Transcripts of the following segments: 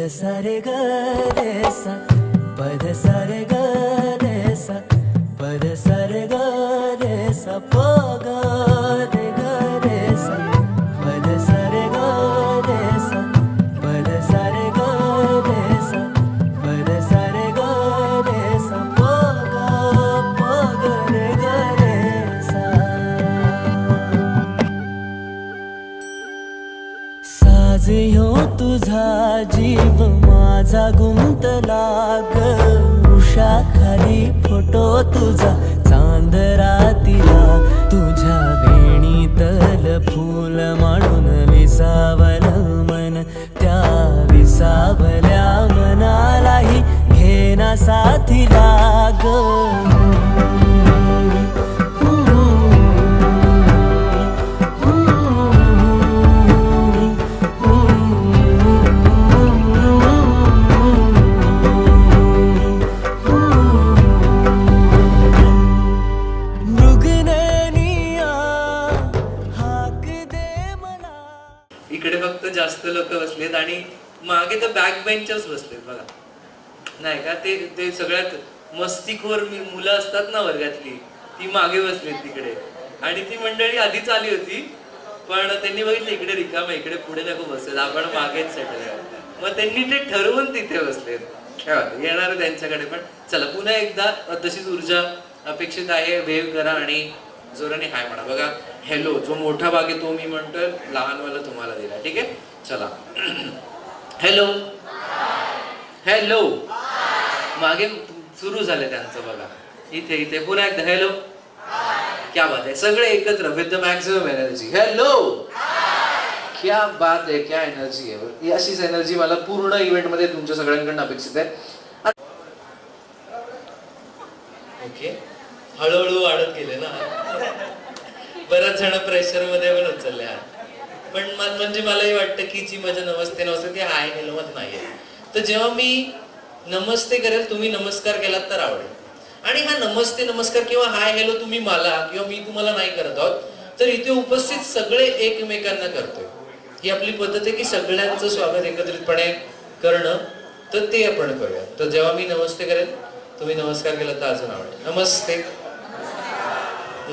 सा रे ग रे सा पद सा रे ग रे सा पद सा रे ग रे सा प ग रे ग रे सा पद सा रे ग रे सा पद सा रे ग रे सा पद सा रे ग रे सा प ग रे ग रे सा साज ह्यो तुझा जीव माझा गुंतला ग उषा खाली फोटो तुझा चांद रातीला तुझ्या वेणीतल फूल म्हणून विसावल मन त्या विसावल्या मनालाही घेना साथीला ग जास्त लोक बसलेत आणि मागे तर बॅक बेंचर्स बसलेत बघा नाही का ते सगळ्यात मस्तीखोर मुलं असतात ना वर्गातली ती मागे बसलेत तिकडे आणि ती मंडळी आधीच आली होती पण त्यांनी बघितलं इकडे रिकाम इकडे पुढे नको बसलेत आपण मागेच सेटल आहे मग त्यांनी ते ठरवून तिथे बसलेत येणार त्यांच्याकडे पण चला पुन्हा एकदा तशीच ऊर्जा अपेक्षित आहे वेव्ह करा आणि जोराने हाय म्हणा बघा हॅलो जो मोठा भाग आहे तो मी म्हणतोय लहानवाला तुम्हाला दिला ठीक आहे चला हॅलो हॅलो मागे सुरू झाले त्यांचं बघा इथे इथे पुन्हा एकदा हॅलो क्या बात आहे सगळे एकत्र with the maximum energy hello क्या बात आहे क्या एनर्जी आहे अशीच एनर्जी मला पूर्ण इव्हेंट मध्ये तुमच्या सगळ्यांकडून अपेक्षित आहे ओके हळूहळू वाढत गेले ना बऱ्याच जण प्रेशर मध्ये पण उचलले पण म्हणजे मलाही वाटतं की जी माझ्या नमस्ते नमस्ते ती हाय हॅलो मध्ये नाहीये तर जेव्हा मी नमस्ते करेल तुम्ही नमस्कार केलात तर आवडेल आणि हा नमस्ते नमस्कार किंवा हाय हॅलो तुम्ही मला किंवा मी तुम्हाला नाही करत आहोत तर इथे उपस्थित सगळे एकमेकांना करतोय ही आपली पद्धत आहे की सगळ्यांचं स्वागत एकत्रितपणे करणं तर ते आपण करूया तर जेव्हा मी नमस्ते करेल तुम्ही नमस्कार केला तर अजून आवडेल नमस्ते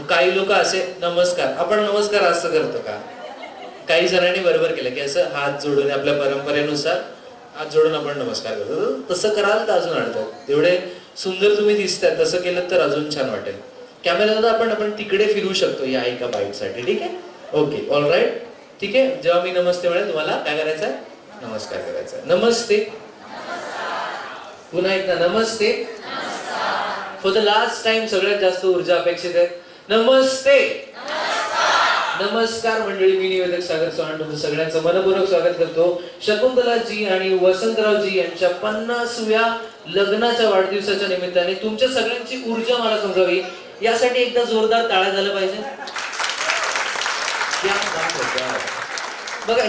काही लोक असे नमस्कार आपण नमस्कार असं करतो का काही जणांनी बरोबर केलं की असं हात जोडून आपल्या परंपरेनुसार हात जोडून आपण नमस्कार करतो तसं कराल तर अजून आवडतं तेवढे सुंदर तुम्ही दिसताय तसं केलं तर अजून छान वाटेल कॅमेरा आपण तिकडे फिरू शकतो या एका बाईट साठी ठीक आहे ओके ऑल राईट ठीक आहे जेव्हा मी नमस्ते म्हणेल तुम्हाला काय करायचं नमस्कार करायचा नमस्ते पुन्हा एकदा नमस्ते फॉर द लास्ट टाइम सगळ्यात जास्त ऊर्जा अपेक्षित आहे नमस्ते नमस्कार मंडळी मी निवेदक सागर चव्हाण तुमचं सगळ्यांचं मनपूर्वक स्वागत करतो शकुंतलाजी आणि वसंतरावजी यांच्या 50व्या लग्नाच्या वाढदिवसाच्या निमित्ताने तुमच्या सगळ्यांची ऊर्जा मला समजावी यासाठी एकदा जोरदार टाळ्या झालं पाहिजे बघा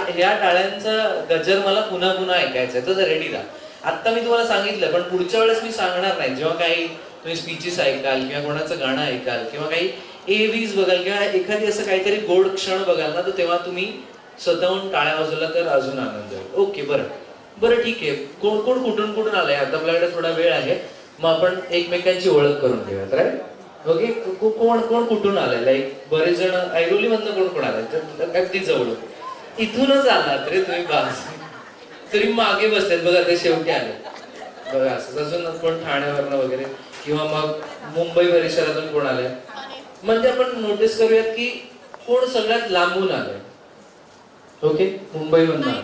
ह्या टाळ्यांचा गजर मला पुन्हा पुन्हा ऐकायचंय तर रेडी राहा आता मी तुम्हाला सांगितलं पण पुढच्या वेळेस मी सांगणार नाही जेव्हा काही तुम्ही स्पीचेस ऐकाल किंवा कोणाचं गाणं ऐकाल किंवा काही एव्हीज बघाल किंवा एखादी असं काहीतरी गोड क्षण बघाल ना तर तेव्हा तुम्ही स्वतःहून टाळ्या वाजवला तर अजून आनंद होईल ओके बरं ठीक आहे कोण कोण कुठून आलंय आता आपल्याकडे थोडा वेळ आहे मग आपण एकमेकांची ओळख करून घेऊयात राईट ओके कोण कुठून आलाय लाईक बरेच जण ऐरोली मधनं कोण आलाय तर अगदी जवळ इथूनच आलात रे तुम्ही बास तरी मागे बसलेत बघा ते शेवटी आले बघा असं अजून कोण ठाण्यावरनं वगैरे किंवा मग मुंबई परिसरातून कोण आलंय म्हणजे आपण नोटीस करूयात की कोण सगळ्यात लांबून आलंय ओके मुंबईवरनं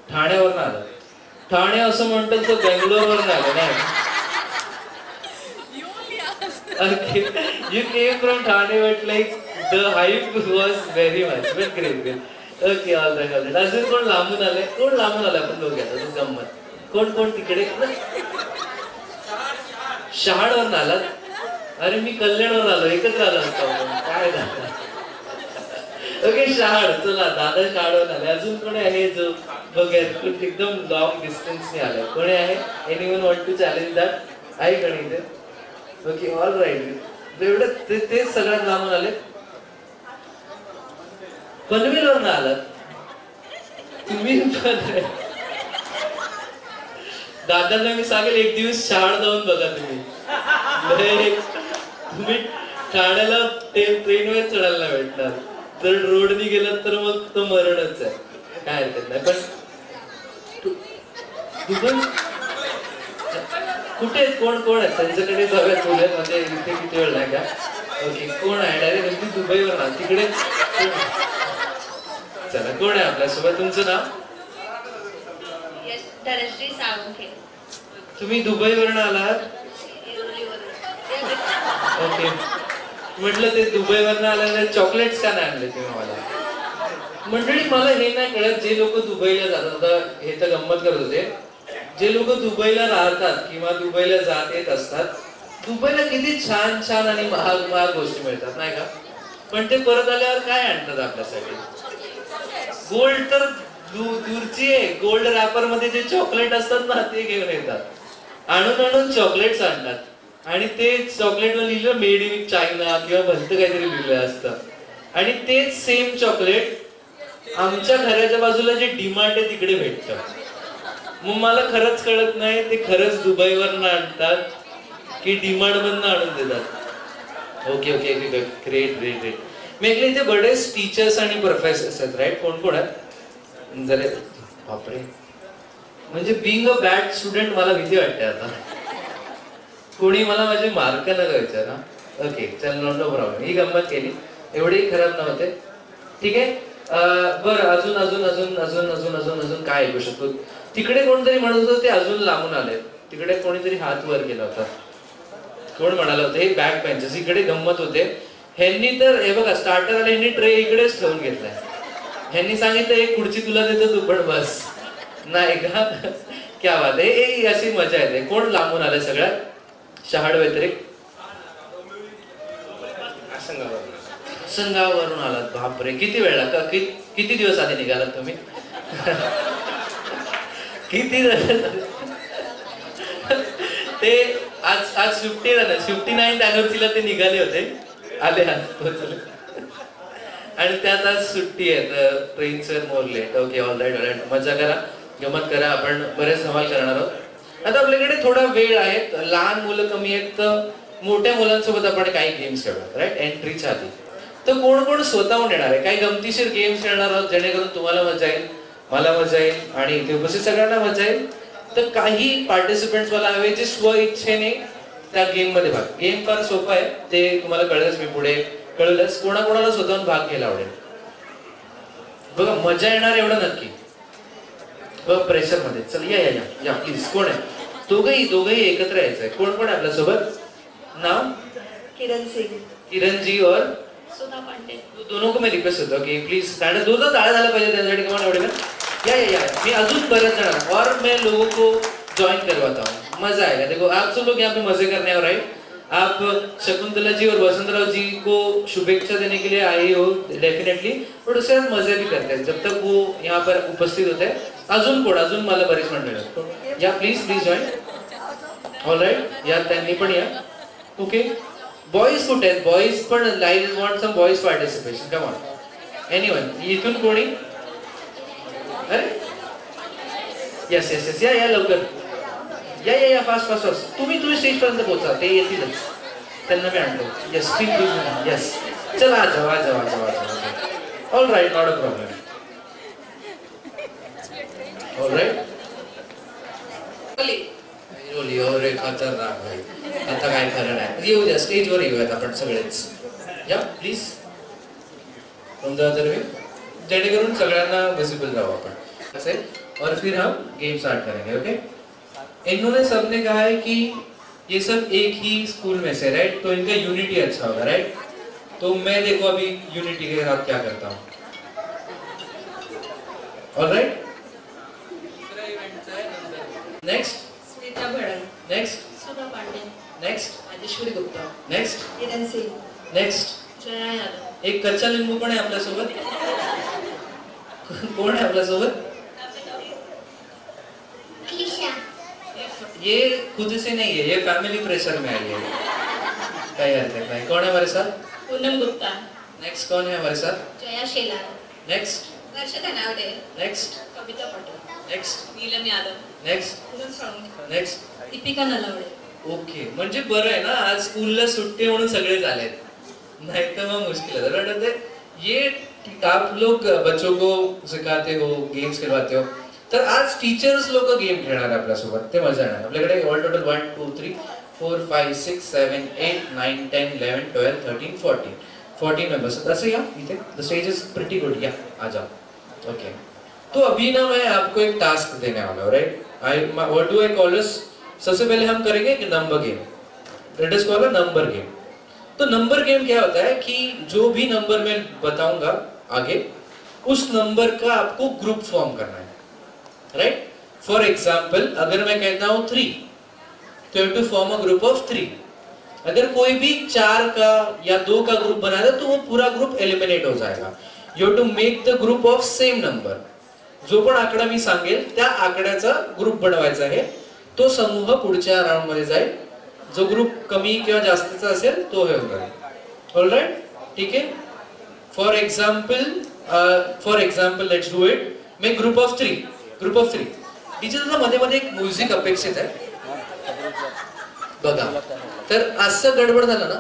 ठाण्यावरनं आलं ठाणे असं म्हणतात तर बेंगलोरवरनं आलं नाही you came from Thane but like the hype was very much but great okay all right अजून कोण लांबून आलंय आपण लोक अजून गंमत कोण तिकडे शहाडवरून आलात अरे मी कल्याणवरून आलो एकत्र आलो असतो काय झालं ओके शहाड चला दादा शहाडवरून आले अजून कोणी आहे जो बघा एकदम लॉंग डिस्टन्सने आलाय कोणी आहे anyone want to challenge that आहे कोणी इथे ओके ऑल राईट एवढं तेच सगळ्यात लांबून आले पनवेलवरून आलात तुम्ही दादांना मी सांगेल एक दिवस शाळ जाऊन बघा तुम्ही. तुम्ही ठाण्याला ट्रेनवर चढायला नाही भेटणार. जर रोडनी गेलात तर मग तो मरणच आहे. काय हरकत नाही. पण दुबई कुठे कोण कोण आहेत त्यांच्याकडे जाऊयात बोलूयात. म्हणजे इथे किती वेळ नाही का. ओके कोण आहे डायरेक्ट दुबईवर ना तिकडे. चला कोण आहे आपल्यासोबत. तुमचं नाव. धनश्री साळुंखे. तुम्ही दुबईवरून आलात. ओके म्हटलं ते दुबईवरनं आल्याने चॉकलेट्स का नाही आणले तुम्ही मला. मंडळी मला हे नाही कळत जे लोक दुबईला जातात. आता हे तर गंमत करत होते. जे लोक दुबईला राहतात किंवा दुबईला जात येत असतात दुबईला किती छान छान आणि महाग महाग गोष्टी मिळतात नाही का. पण ते परत आल्यावर काय आणतात आपल्यासाठी. गोल्ड तर दूरची आहे. गोल्ड रॅपर मध्ये जे चॉकलेट असतात ना ते घेऊन येतात. आणून आणून चॉकलेट्स आणतात आणि ते चॉकलेट वर लिहिलं मेड इन चायना किंवा भलतं काहीतरी लिहिलं असतं. आणि तेच सेम चॉकलेट आमच्या घराच्या बाजूला जे डीमार्ट आहे तिकडे भेटतं. मग मला खरंच कळत नाही ते खरंच दुबईवरनं आणतात की डीमार्ट मधनं आणून देतात. Okay okay great great great. मी ऐकलं इथे बरेच टीचर्स आणि प्रोफेसर्स आहेत राईट. कोण कोण आहेत जरा. बापरे म्हणजे बिंग अ बॅड स्टुडंट मला भीती वाटते आता. कोणी मला माझे मार्क नका विचारा. ओके चल नो प्रॉब्लेम. ही गंमत केली एवढेही खराब नव्हते. ठीक आहे. बरं अजून अजून अजून अजून अजून अजून अजून काय ऐकू शकतो. तिकडे कोणतरी म्हणत होतं ते अजून लांबून आले. तिकडे कोणीतरी हात वर केला होता. कोण म्हणाला होतं हे बॅक बेंचर्स. इकडे गंमत होते. ह्यांनी तर हे बघा स्टार्टर आले ह्यांनी ट्रे इकडेच ठेवून घेतलाय. ह्यांनी सांगितलं एक खुर्ची तुला देतो तू पण बस. नाही का क्या बात आहे. अशी मजा येते. कोण लांबून आले सगळ्यात शहाड व्यतिरिक्त. संगावरून आलात. बापरे किती वेळ लागला. किती दिवस आधी निघालात तुम्ही. किती ते आज सुट्टी झालं. 59th अॅनिव्हर्सरीला ते निघाले होते. आले आज पोहोचले आणि त्यात आज सुट्टी आहे. ट्रेनचं more late. Okay all right all right. मजा करा गमत करा. आपण बरेच धमाल करणार आहोत. आता आपल्याकडे थोडा वेळ आहे. लहान मुलं कमी आहेत तर मोठ्या मुलांसोबत आपण काही गेम्स खेळणार राईट एंट्रीच्या आधी. तर कोण कोण स्वतःहून येणार आहे. काही गमतीशीर गेम्स खेळणार आहोत जेणेकरून तुम्हाला मजा येईल मला मजा येईल आणि इथे उपस्थित सगळ्यांना मजा येईल. तर काही पार्टिसिपेंट्स मला हवे जे स्व इच्छेने त्या गेम मध्ये भाग. गेम फार सोपं आहे ते तुम्हाला कळलंच. मी पुढे कळलंच. कोणाकोणाला स्वतःहून भाग घ्यायला आवडेल. बघा मजा येणार एवढं नक्की. प्रेशर मध्ये. चल या या या प्लीज. कोण आहे. दोघही एकत्र यायचंय. कोण कोण आहे आपल्यासोबत. नाव किरण सिंग. किरण जी और सुधा पांडे. दोनों को मैं रिक्वेस्ट करता हूँ कि प्लीज स्टैंड. दो ताळ्या झाला पाहिजे त्यांच्यासाठी. कमान एवढे या या या. मी अजून बरंच जण और मैं लोगों को ज्वाइन करवाता हूँ. मजा आएगा. देखो आप सब लोग यहाँ पे मजे करने और राइट. आप शकुंतला जी और वसंतराव जी को शुभेच्छा देने के लिए आए हो डेफिनेटली. बट उसके साथ मजे भी करते हैं जब तक वो यहाँ पर उपस्थित होते हैं. अजून कोण अजून मला बरीच मंडळी या please please join. All right या त्यांनी पण या. ओके बॉईज कुठे आहेत. बॉईज पण I want some boys participation. Come on anyone. इथून कोणी. अरे यस यस यस या या लवकर या या या फास्ट फास्ट फास्ट. तुम्ही स्टेज पर्यंत पोहोचा. ते येतीलच. त्यांना मी आणतो. Yes please please yes. चला आ जाओ आ जाओ आ जाओ आ जाओ. All right not a problem. All right. अरे खतरनाक भाई. आता काय खरं नाही. येऊ द्या स्टेजवर येऊयात आपण सगळेच. या प्लीज समजा तर मी जेणेकरून सगळ्यांना विजिबल राहू आपण ऐसे. और फिर हम गेम स्टार्ट करेंगे. ओके. इन्होंने सबने कहा है कि ये सब एक ही स्कूल में से राइट. तो इनका यूनिटी अच्छा होगा राइट. तो मैं देखो अभी यूनिटी के साथ क्या करता हूँ. All right. Next Smita Bhadan. Next Sudha Pandey. Next Rajeshwari Gupta. Next Kiran Singh. Next Jaya Yadav. एक कच्चा लिंबू पण आहे आपल्यासोबत. कोण आहे आपल्यासोबत. ये खुद से नहीं है. ये फैमिली प्रेशर में आई है. काही हरकत नाही. कौन है हमारे साथ. पूनम गुप्ता. नेक्स्ट कौन है हमारे साथ. Jaya Shelar. Next Varsha Dhanawade. Next Kavita Patil. Next Neelam Yadav. Next Deepika Nalawade. Okay, म्हणजे बरं आहे ना, आज स्कूलला सुट्टी म्हणून सगळे आलेत, नहीं तो मैं मुश्किल है. बट ये आप लोग बच्चों को सिखाते हो, गेम्स खिलवाते हो, तर आज टीचर्स लोक गेम खेळणार आपल्यासोबत, ते मजा येणार. आपल्याकडे ऑल टोटल 1 2 3 4 5 6 7 8 9 10 11 12 13 14 मेंबर्स. ऐसे या इथे the stage is pretty good. या आ जाओ. ओके, तो अभी ना मैं आपको एक टास्क देने वाला हूँ, right? What do I call this? सबसे पहले हम करेंगे एक number game. Let us call a number game. तो नंबर गेम क्या होता है कि जो भी नंबर मैं बताऊंगा आगे, उस नंबर का आपको ग्रुप फॉर्म करना है, राइट? फॉर एग्जाम्पल, अगर मैं कहता हूं 3, तो you to form a group of 3. अगर कोई भी 4 का या 2 का ग्रुप बनाया तो वो पूरा ग्रुप एलिमिनेट हो जाएगा. You to make the group of same number. जो पण आकडा मी सांगेल त्या आकड्याचा ग्रुप बनवायचा आहे. तो समूह पुढच्या राउंड मध्ये जाईल. जो ग्रुप कमी किंवा जास्तीचा असेल तो हे होईल. ऑलराइट, ठीक है. For example let's do it. Make group of 3. Teacher मध्ये मध्ये एक म्युझिक अपेक्षित आहे बघा. तर असं गडबड झालं ना,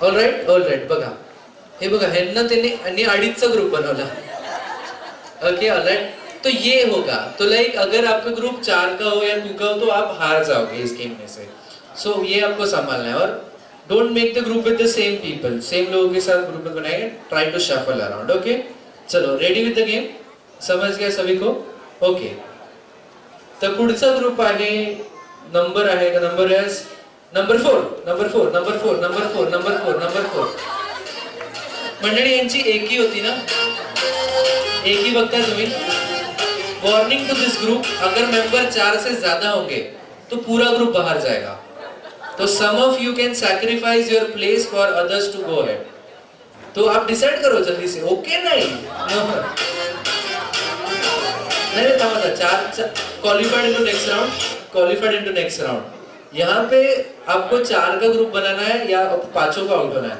ऑलराइट बघा. हे बघा, ह्यांना त्यांनी अडीचचा ग्रुप बनवला. Okay, alright. तो ये होगा, तो लाइक अगर आपका ग्रुप 4 का हो या 2 का हो तो आप हार जाओगे इस गेम में से. सो ये आपको संभालना है. और don't make the group with the same people. Same लोगों के साथ ग्रुप बनाएंगे. Try to shuffle around. Okay, चलो, रेडी विद द गेम? समझ गया सभी को? ओके, तर पुढचा ग्रुप आहे, नंबर आहे का? Number is number 4. मंडळी यांची एकी होती ना, एकी बघता तुम्ही. वार्निंग टू दिस ग्रुप, अगर मेंबर 4 से ज्यादा होंगे तो पूरा ग्रुप बाहर जाएगा. तो some of you can sacrifice your place for others to go ahead. तो आप डिसाइड करो जल्दी से. ओके, नहीं थामा था. 4 क्वालिफाइड इनटू नेक्स्ट राउंड. यहाँ पे आपको 4 का ग्रुप बनाना है या 5 का आउट होना है.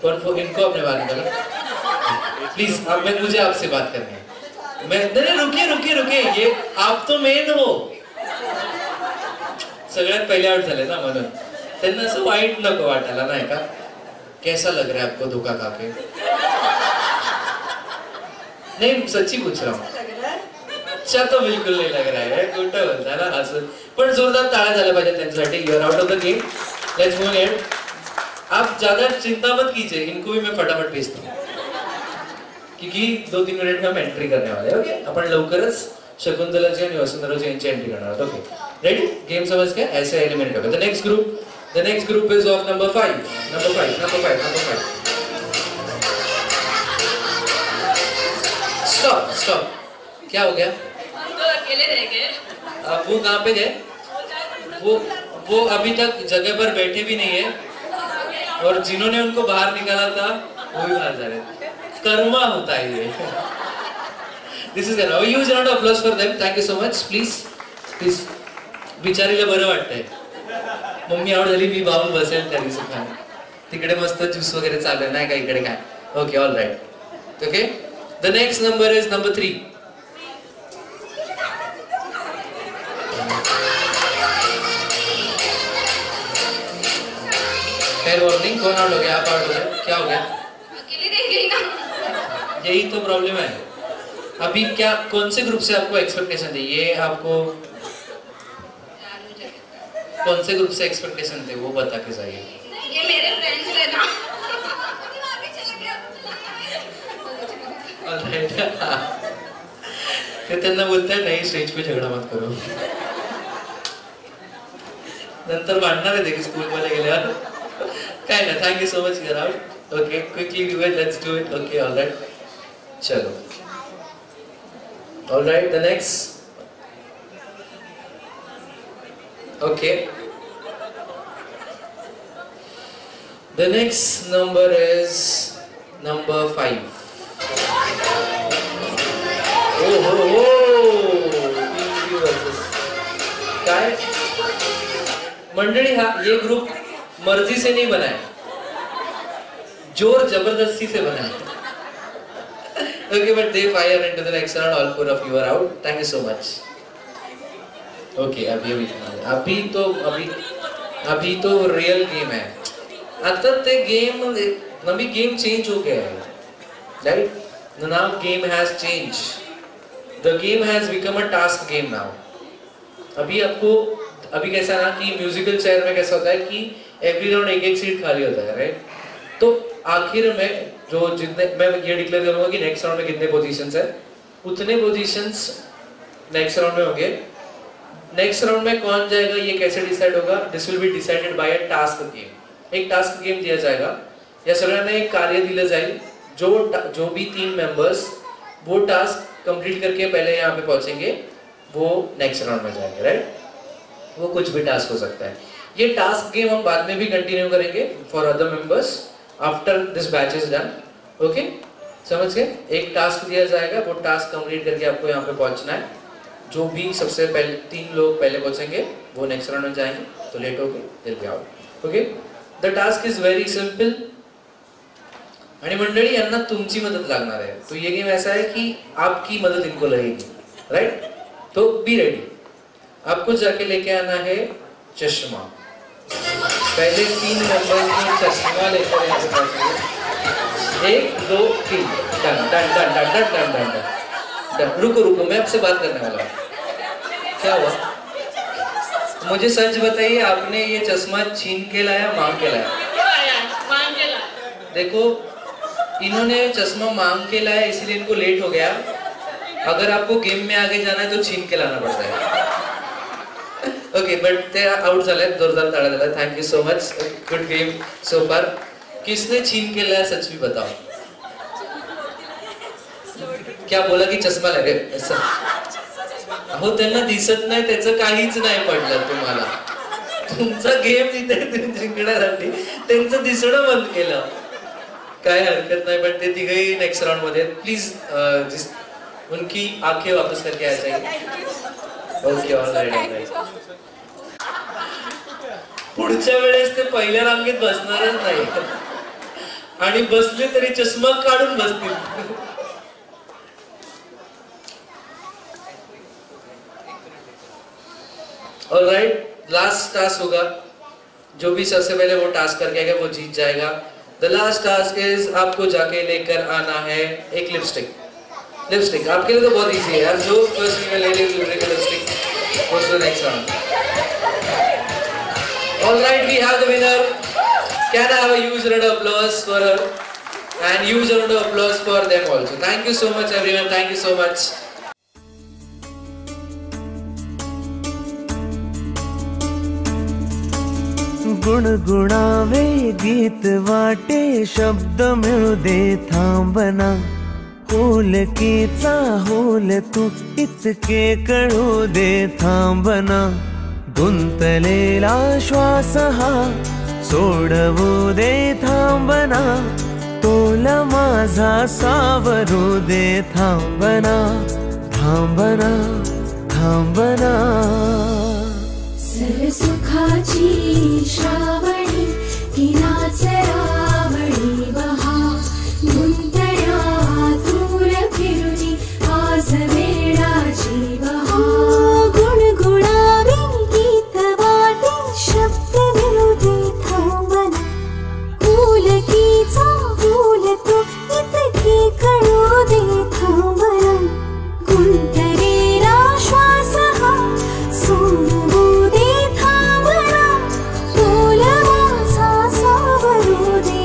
पर इनको अपने बारे में प्लीज, अब मुझे आपसे बात करनी है. नहीं, रुकिए. ये आप तो मेन हो. सगळ्यात पहिले आउट झाले ना, म्हणून त्यांना असं वाईट नको वाटायला, नाही का? कैसा लग रहा है आपको धोखा खा के? नहीं, सच्ची पूछ रहा हूँ. अच्छा, तो बिल्कुल नहीं लग रहा है. खोटं बोलता ना असं. पण जोरदार टाळ्या झाल्या पाहिजे त्यांच्यासाठी. You are out of the game. Let's move ahead. आप ज्यादा चिंता मत कीजिए, इनको भी मैं फटाफट भेजता हूँ क्योंकि 2-3 मिनट में हम एंट्री करने वाले हैं. ओके, अपन लवकरच शकुंतलाजी आणि वसुंधराजी यांची एंट्री करणार आहोत. Okay, ready? गेम समझ गए? ऐसे एलिमिनेट होगा. The next group is of number 5. Stop. क्या हो गया? तो अकेले रह गए. वो कहाँ पे गए? वो अभी तक जगह पर बैठे भी नहीं है, और जिन्होंने उनको बाहर निकाला था वो भी बाहर जा रहे. कर्मा होता है ये. This is a huge round of applause for them. Thank you so much. Please. बिचारीला बरं वाटतंय. मम्मी आउट झाली, मी बाबू बसेल त्या दिवशी खाली. तिकडे मस्त ज्यूस वगैरे चालू आहे, नाही का इकडे काय? Okay, all right. Okay, the next number is number 3. Fair warning. कौन आउट हो गया? आप आउट हो गए. क्या हो गया? अकेले रह गई ना. यही तो प्रॉब्लम है. अभी क्या, कौन से ग्रुप से आपको एक्सपेक्टेशन थी? ये आपको कौन से ग्रुप से एक्सपेक्टेशन थे वो बता के जाइए. ये मेरे फ्रेंड्स है ना. ते त्यांना बोलताय नहीं, स्टेज पे झगड़ा मत करो. नंतर भांडणार आहे ते स्कूल मध्ये गेल्यावर. काय ना, thank you so much. You're out. Okay, quickly do it. Let's do it. Okay, all right. चलो, all right. The next. Okay. The next number is number 5. काय मंडळी, हा ये ग्रुप मर्जी से नहीं बना है. जोर जबरदस्ती से बना है. Okay, but they fire into the next round. All 4 of you are out. Thank you so much. Okay, अभी तो रियल गेम है. आता ते गेम नवी गेम चेंज हो गया है. Right? Now game has changed. The game has become a task game now. अभी कैसा ना कि म्यूजिकल चेयर में कैसा होता है कि एवरी राउंड एक सीट खाली होता है, राइट? तो आखिर में जो जितने मैं ये डिक्लेयर करूंगा कि नेक्स्ट राउंड में कितने पोजीशंस है, उतने पोजीशंस नेक्स्ट राउंड में होंगे. नेक्स्ट राउंड में कौन जाएगा ये कैसे डिसाइड होगा? This will be decided by a task game. एक टास्क गेम दिया जाएगा या सगळ्यांना एक कार्य दिलं जाईल. जो भी 3 मेंबर्स वो टास्क कंप्लीट करके पहले यहाँ पे पहुंचेंगे वो नेक्स्ट राउंड में जाएंगे, राइट? वो कुछ भी टास्क हो सकता है. ये टास्क गेम हम बाद में भी कंटिन्यू करेंगे for other members after this batch is done. Okay, समझ गए? एक टास्क दिया जाएगा, वो टास्क कंप्लीट करके आपको यहाँ पे पहुंचना है. जो भी सबसे पहले 3 लोग पहले पहुंचेंगे वो नेक्स्ट राउंड में जाएंगे. तो लेट हो गए दिल be out. Okay, the task is very simple. आणि मंडळी यांना तुमची मदत लागणार है. तो ये गेम ऐसा है कि आपकी मदद इनको लगेगी, राइट? तो बी रेडी. आपको जाके लेके आना है चश्मा. पहले 3 मेंबर्स को चश्मा लेकर यहाँ पे पहुंचेंगे. 1 2 3 done done done done done done done done. रुको मैं आपसे बात करने वाला हूँ. क्या हुआ? मुझे सच बताइए, आपने ये चश्मा छीन के लाया मांग के लाया? मांग के लाया. देखो, इन्होंने चश्मा मांग के लाया इसलिए इनको लेट हो गया. अगर आपको गेम में आगे जाना है तो छीन के लाना पड़ता है. ओके, बट ते आउट झाले. जोरदार ताड़ा दिला. Thank you so much. Good game so फार. किसने छीन के लाया सच भी बताओ. क्या बोला की चष्मा लगे? अहो त्यांना दिसत नाही, त्याचं काहीच नाही पडलं तुम्हाला. तुमचा गेम इथे जिंकण्यासाठी त्यांचं दिसणं बंद केलं. काय हरकत नाही, पण ते तिघही नेक्स्ट राउंड मध्ये प्लीज उनकी आंखें वापस करके आ जाइए. Okay, alright. पुढच्या वेळेस ते पहिल्या रांगेत बसणारच नाही आणि बसले तरी चष्मा काढून बसतील. ऑलराइट, लास्ट टास्क होगा. जो भी सबसे पहले वो टास्क करके आएगा वो जीत जाएगा. The last task is आपको जाके लेकर आना है एक लिपस्टिक. आपके लिए तो बहुत इजी है यार. जो फर्स्ट में ले lipstick goes to the next round. All right, we have the winner. Can I have a huge round of applause for her and huge round of applause for them also. Thank you so much everyone. Thank you so much. गुणगुणावे गीत वाटे शब्द मिळू दे थांबना. होलकीचा hole तू इतके कळू दे थांबना. गुंतलेला श्वास हा सोडवू दे थांबना. तोला माझा सावरू दे थांबना. थांबना थांबना. सरसुखाची श्रावणी तिनाच रावणी बहा. गुंतण्या दूर फिरुनी आज वेळाची बहा. गुणगुणावे गीत वाटे शब्द मिळू दे थांबना. फुलकीचा फूल तू इतके कळू दे थांबना. गुंतलेला श्वास हा सोडवू दे थांबना. तोला माझा सावरू दे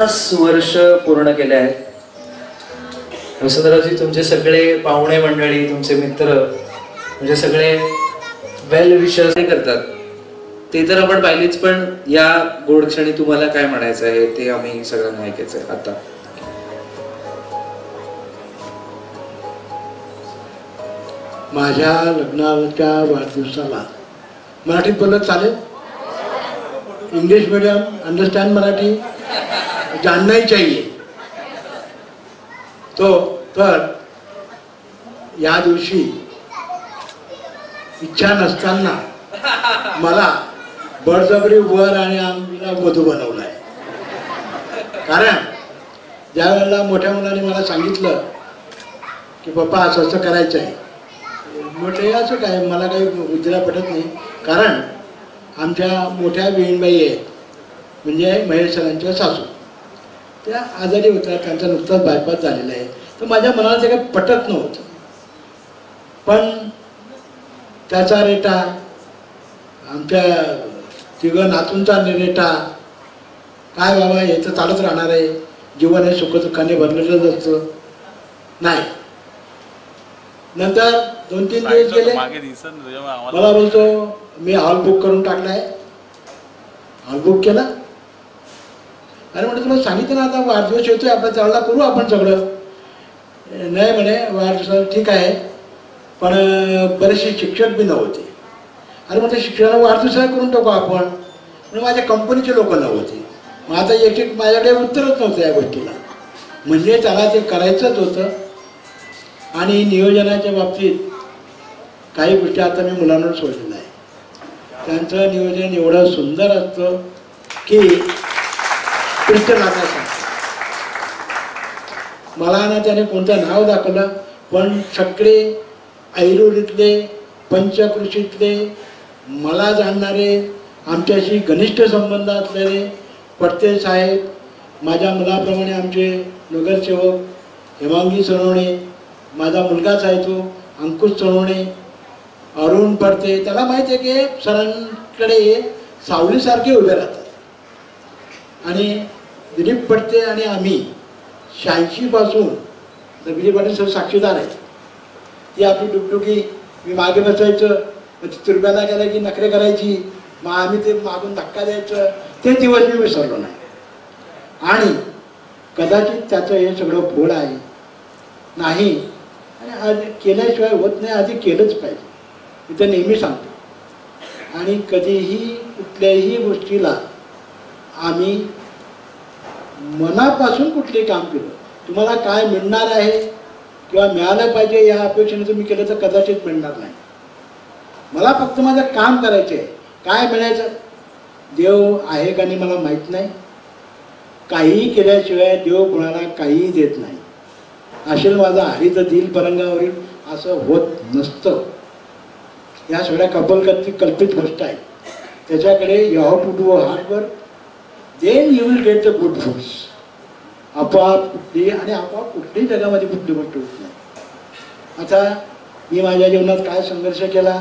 वर्ष पूर्ण केले आहेत. वसंतरावजी, तुमचे सगळे पाहुणे मंडळी, तुमचे मित्र, म्हणजे सगळे वेल विशर्स करतात ते तर आपण पाहिलीच, पण या गोड क्षणी तुम्हाला काय म्हणायचं आहे ते आम्ही सगळ्यांना ऐकायचं आहे आता. माझ्या लग्नाच्या वाढदिवसाला मराठीत बोलत चालेल? इंग्लिश मीडियम, अंडरस्टँड मराठी, जानना ही चाहिए. तर या दिवशी इच्छा नसताना मला बळजबरी वर आणि आम्हाला वधू बनवलाय. कारण ज्या वेळेला मोठ्या मुलाने मला सांगितलं की पप्पा असं असं करायचं आहे, म्हटलं असं काय, मला काही बुद्धीला पटत नाही. कारण आमच्या मोठ्या बहीणबाई आहेत, म्हणजे महेश सरांच्या सासू, त्या आजारी होत्या, त्यांचा नुकताच बायपास झालेला आहे. तर माझ्या मनाला ते काही पटत नव्हतं. पण त्याचा रेटा, आमच्या तिघं नातूंचा रेटा, काय बाबा हे तर चालत राहणार आहे, जीवन हे सुखदुःखाने भरलेलंच असतं. नाही, नंतर 2-3 दिवस गेले, मला बोलतो मी हॉल बुक करून टाकलाय. हॉल बुक केला. अरे म्हटलं तुला सांगितलं ना आता वाढदिवस येतोय आपल्या, त्यावेळेला करू आपण सगळं. नाही म्हणे वाढदिवस ठीक आहे, पण बरेचसे शिक्षक बी नव्हते. अरे म्हटलं शिक्षणाला वाढदिवसाला करून टाकू आपण, म्हणजे माझ्या कंपनीचे लोक नव्हते. मग आता एक माझ्याकडे उत्तरच नव्हतं या गोष्टीला. म्हणजे त्याला ते करायचंच होतं. आणि नियोजनाच्या बाबतीत काही गोष्टी आता मी मुलांवर सोडलेलं आहे. त्यांचं नियोजन एवढं सुंदर असतं की पिष्ट लागण्यासारखं. मला ना त्याने कोणतं नाव दाखवलं, पण सगळे ऐरोलीतले, पंचकृषीतले, मला जाणणारे, आमच्याशी घनिष्ठ संबंध असलेले पटते साहेब, माझ्या मुलाप्रमाणे आमचे नगरसेवक हेमांगी सोनवणे, माझा मुलगाच आहे तो अंकुश सोनवणे, अरुण पडते, त्याला माहिती आहे की सरांकडे सावलीसारखे उभे राहतात. आणि दिलीप पडते आणि आम्ही 86 पासून, विजय पाटील सर साक्षीदार आहेत, ती आपली डुकडुकी, मी मागे बसायचं, मग ती तुरब्याला गेला की नखरे करायची, मग आम्ही ते मागून धक्का द्यायचं, ते दिवस मी विसरलो नाही. आणि कदाचित त्याचं हे सगळं फळ आहे नाही, आणि आधी केल्याशिवाय होत नाही, आधी केलंच पाहिजे, मी ते नेहमी सांगतो. आणि कधीही कुठल्याही गोष्टीला आम्ही मनापासून कुठले काम केलं, तुम्हाला काय मिळणार आहे किंवा मिळालं पाहिजे या अपेक्षेने तुम्ही केलं तर कदाचित मिळणार नाही. मला फक्त माझं काम करायचं आहे. काय मिळायचं, देव आहे का नाही मला माहीत नाही. काहीही केल्याशिवाय देव कोणाला काहीही देत नाही. असेल माझा हरित दिल परंगावरील, असं होत नसतं. या सगळ्या कल्पित गोष्ट आहे. त्याच्याकडे you have to do hard work, then you will get the good fruits. आपोआप कुठली आणि आपोआप कुठल्याही जगामध्ये कुठली गोष्ट होत नाही. आता मी माझ्या जीवनात काय संघर्ष केला,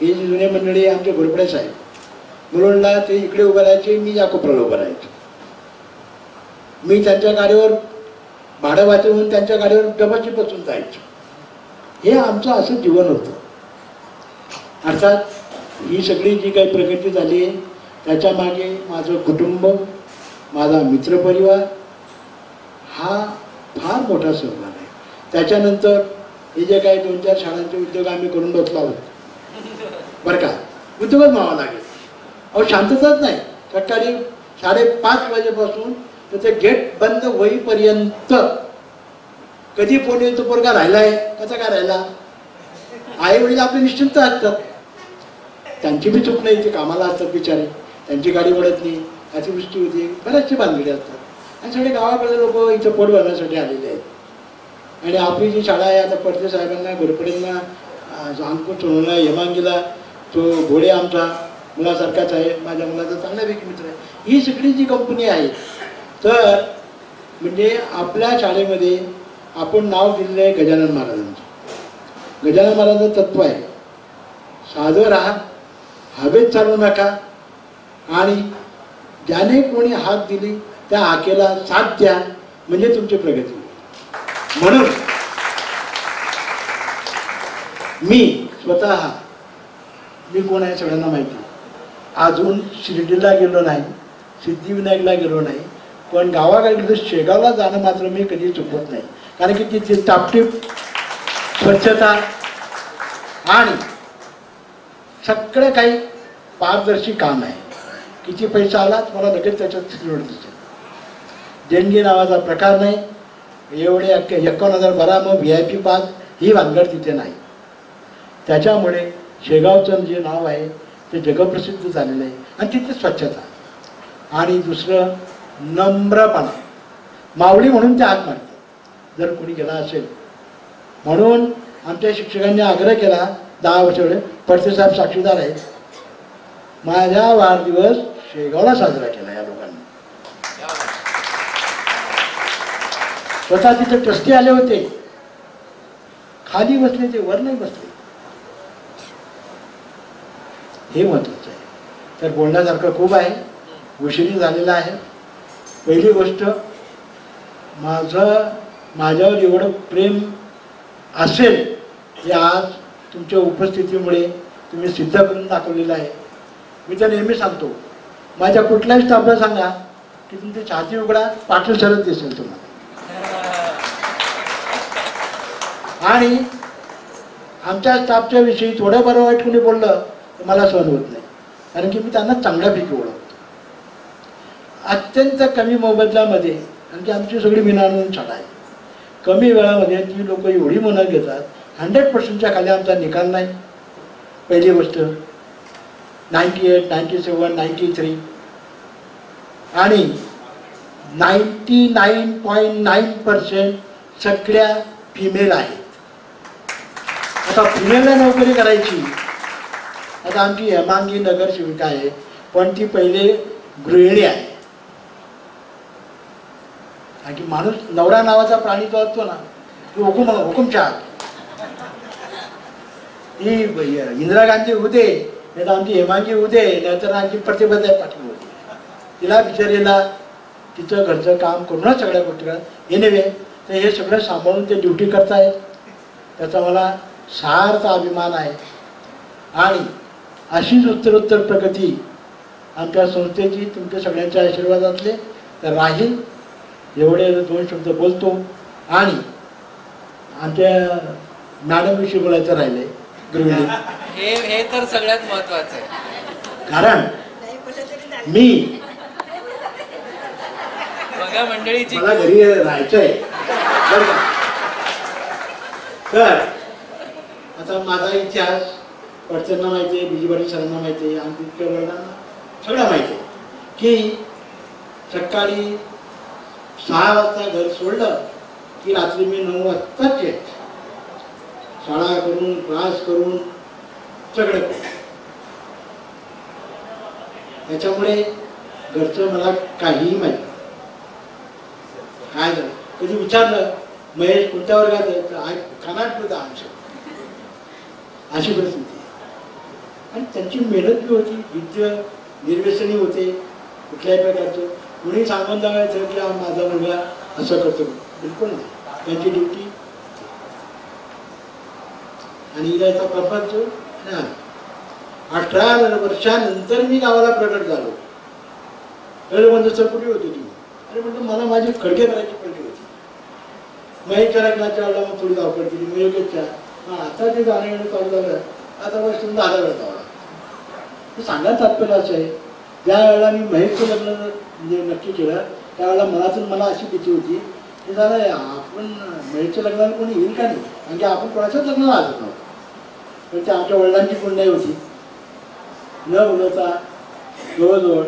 हे जुने मंडळी आमचे घोरपडे साहेब, मुलुंडला ते इकडे उभं राहायचे, मी या कोपऱ्याला उभं राहायचो. मी त्यांच्या गाडीवर भाडं वाचवून त्यांच्या गाडीवर डबाची बसून जायचो. हे आमचं असं जीवन होतं. अर्थात ही सगळी जी काही प्रगती झाली आहे त्याच्या मागे माझं कुटुंब, माझा मित्रपरिवार हा फार मोठा सहभाग आहे. त्याच्यानंतर हे जे काही 2-4 शाळांचे उद्योग आम्ही करून बसलो आहोत, बरं का, उद्योगच म्हणावं लागेल. अहो शांतताच नाही. सकाळी 5:30 वाजेपासून तर ते गेट बंद होईपर्यंत कधी फोन येतो, पोरगा राहिला आहे, कसा काय राहिला. आई वडील आपले निश्चिंत असतात, त्यांची बी चूक नाही, ते कामाला असतात बिचारे, त्यांची गाडी पडत नाही, अतिवृष्टी होती, बऱ्याचशे बांधलेले असतात. आणि सगळे गावाकडे लोक इथं पोट भरण्यासाठी आलेले आहेत. आणि आपली जी शाळा आहे आता पडते साहेबांना, घोरपडेंना, अंकुश सोनवणेला, हेमांगीला, तो घोडे आमचा मुलासारखाच आहे, माझ्या मुलाचा चांगल्यापैकी मित्र आहे. ही सगळी जी कंपनी आहे, तर म्हणजे आपल्या शाळेमध्ये आपण नाव दिलेलं आहे गजानन महाराजांचं. गजानन महाराजांचं तत्व आहे, साधं राहा, हवेत चालू नका, आणि ज्याने कोणी हाक दिली त्या आकेला साथ द्या, म्हणजे तुमची प्रगती होईल. म्हणून मी स्वतः मी कोण आहे सगळ्यांना माहिती. अजून शिर्डीला गेलो नाही, सिद्धिविनायकला गेलो नाही, पण गावाकडे शेगावला जाणं मात्र मी कधी चुकवत नाही. कारण की तिथे टापटीप स्वच्छता आणि सगळं काही पारदर्शी काम आहे. किती पैसा आला मला लगेच त्याच्यात लोड दिसेल. देणगी नावाचा प्रकार नाही. एवढे 51,000 भरा मग VIP पास ही भानगड तिथे नाही. त्याच्यामुळे शेगावचं जे नाव आहे ते जगप्रसिद्ध झालेलं आहे. आणि तिथे स्वच्छता आणि दुसरं नम्रपणा. माऊली म्हणून ते हात मारतात जर कोणी गेला असेल. म्हणून आमच्या शिक्षकांनी आग्रह केला 10 वर्ष पडते साहेब साक्षीदार आहेत. माझा वाढदिवस शेगावला साजरा केला या लोकांनी. स्वतः तिथे ट्रस्टी आले होते, खाली बसले ते, वर नाही बसले. हे महत्वाचं आहे. तर बोलण्यासारखं खूप आहे, उशिरी झालेला आहे. पहिली गोष्ट, माझ्यावर एवढं प्रेम असेल हे आज तुमच्या उपस्थितीमुळे तुम्ही सिद्ध करून दाखवलेलं आहे. मी तर नेहमी सांगतो, माझ्या कुठल्याही स्टाफला सांगा की तुमची छाती उघडा, पाटील सरच दिसेल तुम्हाला. आणि आमच्या स्टाफच्या विषयी थोडं बरं वाईट कोणी बोललं तर मला सहन होत नाही, कारण की मी त्यांना चांगल्यापैकी ओळखतो. अत्यंत कमी मोबदल्यामध्ये, कारण की आमची सगळी विनानून शाळा आहे, कमी वेळामध्ये ती लोक एवढी मेहनत घेतात. 100%च्या खाली आमचा निकाल नाही. पहिली गोष्ट 98, 97, 93 आणि 99.9% सगळ्या फिमेल आहेत. आता फिमेलला नोकरी करायची. आता आमची हेमांगी नगरसेविका आहे, पण ती पहिले गृहिणी आहे. कारण की माणूस नवरा नावाचा प्राणी जो असतो ना, तो हुकुमशहा. ती इंदिरा गांधी होते, नाही तर आमची हेमांगी होते, नाहीतर आमची प्रतिभा पाटील होती. तिला बिचारीला तिचं घरचं काम करूनच सगळ्या गोष्टी करत एनिवे. तर हे सगळं सांभाळून ते ड्युटी करतायत, त्याचा मला सार्थ अभिमान आहे. आणि अशीच उत्तरोत्तर प्रगती आमच्या संस्थेची तुमच्या सगळ्यांच्या आशीर्वादातले तर राहील. एवढे 2 शब्द बोलतो. आणि आमच्या मॅडमविषयी बोलायचं राहिलंय, गृहिणी. हे तर सगळ्यात महत्वाचं आहे. कारण मी बघा मंडळीची, मला घरी राहायचंय बरं का. तर आता माझा इतिहास पडच्यांना माहिती आहे, बिजीबाई सरांना माहिती आहे, आमच्या वडिलांना सगळं माहिती आहे की सकाळी 6 वाजता घर सोडलं की रात्री मी 9 वाजताच यायचं. शाळा करून, क्लास करून, सगळं करून. त्याच्यामुळे घरचं मला काहीही माहिती. काय झालं कधी विचारलं महेश कोणत्या वर्गात आहे, तर कानाट होता आमचं. अशी परिस्थिती. आणि त्यांची मेहनत बी होती, विद्य निर्व्यसनी होते कुठल्याही प्रकारचं. कुणी सांगून जायचं की माझा मुलगा असं करतो, बिलकुल नाही. त्यांची ड्युटी. आणि इलाचा प्रपंच. 18 वर्षानंतर मी गावाला प्रकट झालो. कळलं म्हणजे चपुटी होती ती. अरे म्हणतो मला माझी खडके करायची पडली होती. महेशच्या लग्नाच्या वेळेला मग थोडी धावपळ केली. महेशच्या आता ते गाणं येणं चालू झालं. आता बस तुम्ही 10 वेळा धावला. ते सांगायचं तात्पर्य असं आहे, ज्या वेळेला मी महेशचं लग्न म्हणजे नक्की केलं त्यावेळेला मनातून मला अशी भीती होती की झालं आपण महेशच्या लग्नाला कोणी येईल का नाही, कारण की आपण कोणाच्याच लग्नाला आलो नव्हतो. पण ते आमच्या वडिलांची पुण्याई होती. न बोलवता जवळजवळ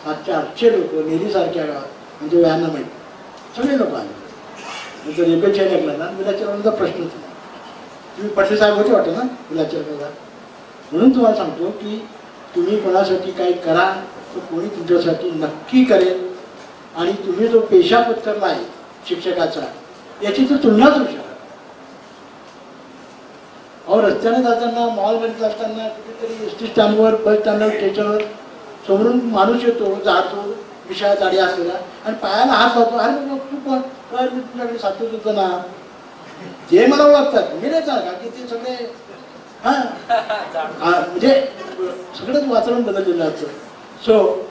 700-800 लोक नेरीसारख्या गावात म्हणजे व्यायांना माहिती सगळे लोक आले. नंतर एकच लग्नाला मुलाच्या लग्नाचा प्रश्नच नाही. तुम्ही पटेल साहेब होते वाटतं ना मुलाच्या लग्नाला. म्हणून तुम्हाला सांगतो की तुम्ही कोणासाठी काही करा तर कोणी तुमच्यासाठी नक्की करेल. आणि तुम्ही जो पेशा पत्करला आहे शिक्षकाचा, याची तर तुलनाच होऊ शकत. अहो रस्त्याने जाताना, मॉलमध्ये जाताना, कुठेतरी ST स्टँडवर, बस स्टँडवर, स्टेशनवर समोरून माणूस येतो, जातो, विषया जाडी असलेला आणि पायाला हात लावतो. अरे मग तू कोण? मी तुझ्याकडे सातवीत होतो ना. ते मला ओळखतात मी नाही कारण की ते सगळे म्हणजे सगळंच वातावरण बदललेलं असतं. सो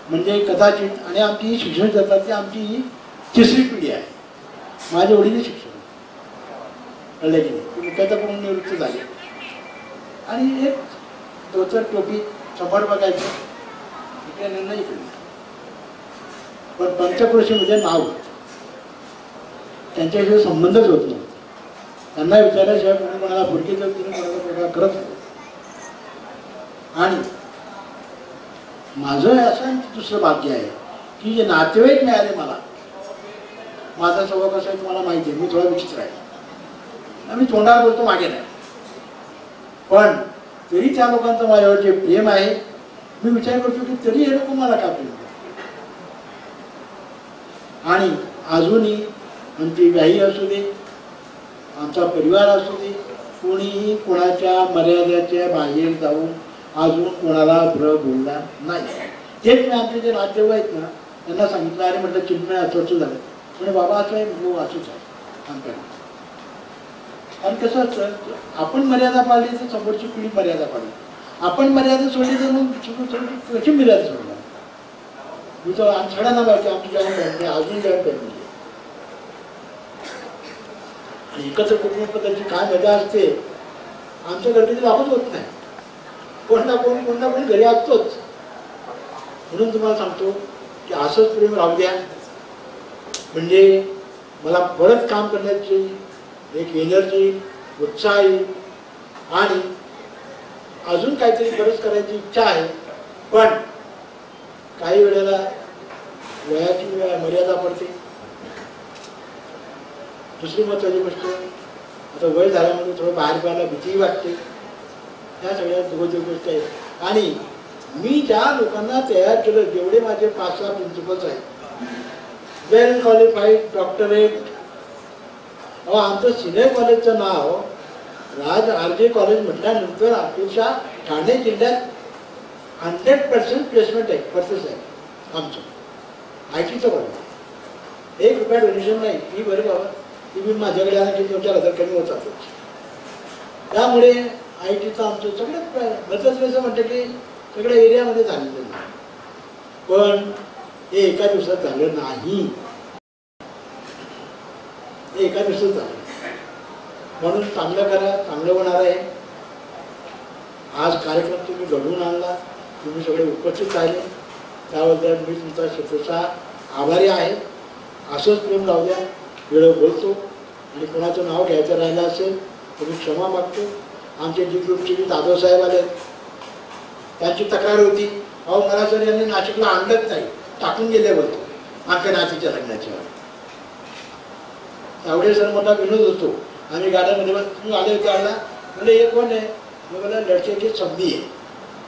म्हणजे कदाचित आणि आमची ही शिक्षण क्षेत्रातली आमची 3री पिढी आहे. माझे वडील शिक्षण कळले की नाही. मुख्याचा करून निवृत्त झाले आणि एक धोतर टोपी समोर बघायचं इकडे नाही केलं. पण पंचक्रोशीमध्ये नाव होतं त्यांच्याशिवाय संबंधच होत नव्हता. त्यांना विचारल्याशिवाय कोणी कोणाला फुडकी तर तिने कोणाला प्रकार करत होतो. आणि माझं असं दुसरं भाग्य आहे की जे नातेवाईक मिळाले मला. माझा स्वभाव कसा आहे तुम्हाला माहिती आहे. मी थोडा विचित्र आहे. मी तोंडावर बोलतो मागे नाही. पण तरी त्या लोकांचं माझ्यावर जे प्रेम आहे मी विचार करतो की तरी हे लोक मला का प्रेम करतात. आणि अजूनही आमची व्याही असू दे आमचा परिवार असू दे कोणीही कोणाच्या मर्यादेच्या बाहेर जाऊन अजून कोणाला भ्र बोलला नाही. तेच मी आमचे जे नातेवाईक आहेत ना त्यांना सांगितलं. अरे म्हटलं चिन्मय असं झालं म्हणजे बाबा असं आहे म्हणजे असंच आहे आमच्याकडे. आणि कसं असतं आपण मर्यादा पाळली तर समोरची पिढी मर्यादा पाळली. आपण मर्यादा सोडली तर मग कशी मर्यादा सोडणार. मी तर सगळ्यांना माहिती आमची जॉईंट फॅमिली अजून जॉईंट फॅमिली आहे. आणि एकत्र कुटुंब पद्धतीची काय मजा असते आमच्या घरची लाभच होत नाही. कोण ना कोण घरी असतोच. म्हणून तुम्हाला सांगतो की असंच प्रेम राहू द्या. म्हणजे मला परत काम करण्याची एक एनर्जी उत्साह येईल आणि अजून काहीतरी बरंच करायची इच्छा आहे. पण काही वेळेला वयाची मर्यादा पडते. दुसरी महत्त्वाची गोष्ट आता वय झाल्यामुळे थोडं बाहेर पडायला भीतीही वाटते. ह्या सगळ्या दोघं गोष्टी आहेत. आणि मी ज्या लोकांना तयार केलं जेवढे माझे 5-6 प्रिन्सिपल्स आहेत वेल क्वालिफाईड डॉक्टरेट. आमचं सिनियर कॉलेजचं नाव राज RJ कॉलेज म्हटल्यानंतर अपेक्षा ठाणे जिल्ह्यात 100% प्लेसमेंट आहे. पर्सेस आहे आमचं ITचं कॉलेज. 1 रुपया डोनेशन नाही. ही बरं बाबा ती मी माझ्याकडे आला की 4,000 कमी होतात. त्यामुळे ITचं आमचं सगळ्यात महत्त्वाचं असं म्हणतं की सगळ्या एरियामध्ये झालेलं नाही. पण हे एका दिवसात झालं नाही. हे एका दिवसात झालं. म्हणून चांगलं करा. चांगलं होणार आहे. आज कार्यक्रम तुम्ही घडवून आणला. तुम्ही सगळे उपस्थित राहिले त्याबद्दल मी तुमचा शतशः आभारी आहे. असंच प्रेम राहू द्या. वेळ बोलतो आणि कोणाचं नाव घ्यायचं राहिलं असेल तर मी क्षमा मागतो. आमचे जी ग्रुपचे दादोसाहेब आले त्यांची तक्रार होती अहो मला सर यांनी नाशिकला आणलंच नाही टाकून गेले बोलतो आमच्या नातीच्या लग्नाच्या. तावडे सर मोठा विनोद होतो. आम्ही गाड्यामध्ये तुम्ही आले होते आणला म्हणजे हे कोण आहे बोला लडके के समधी है.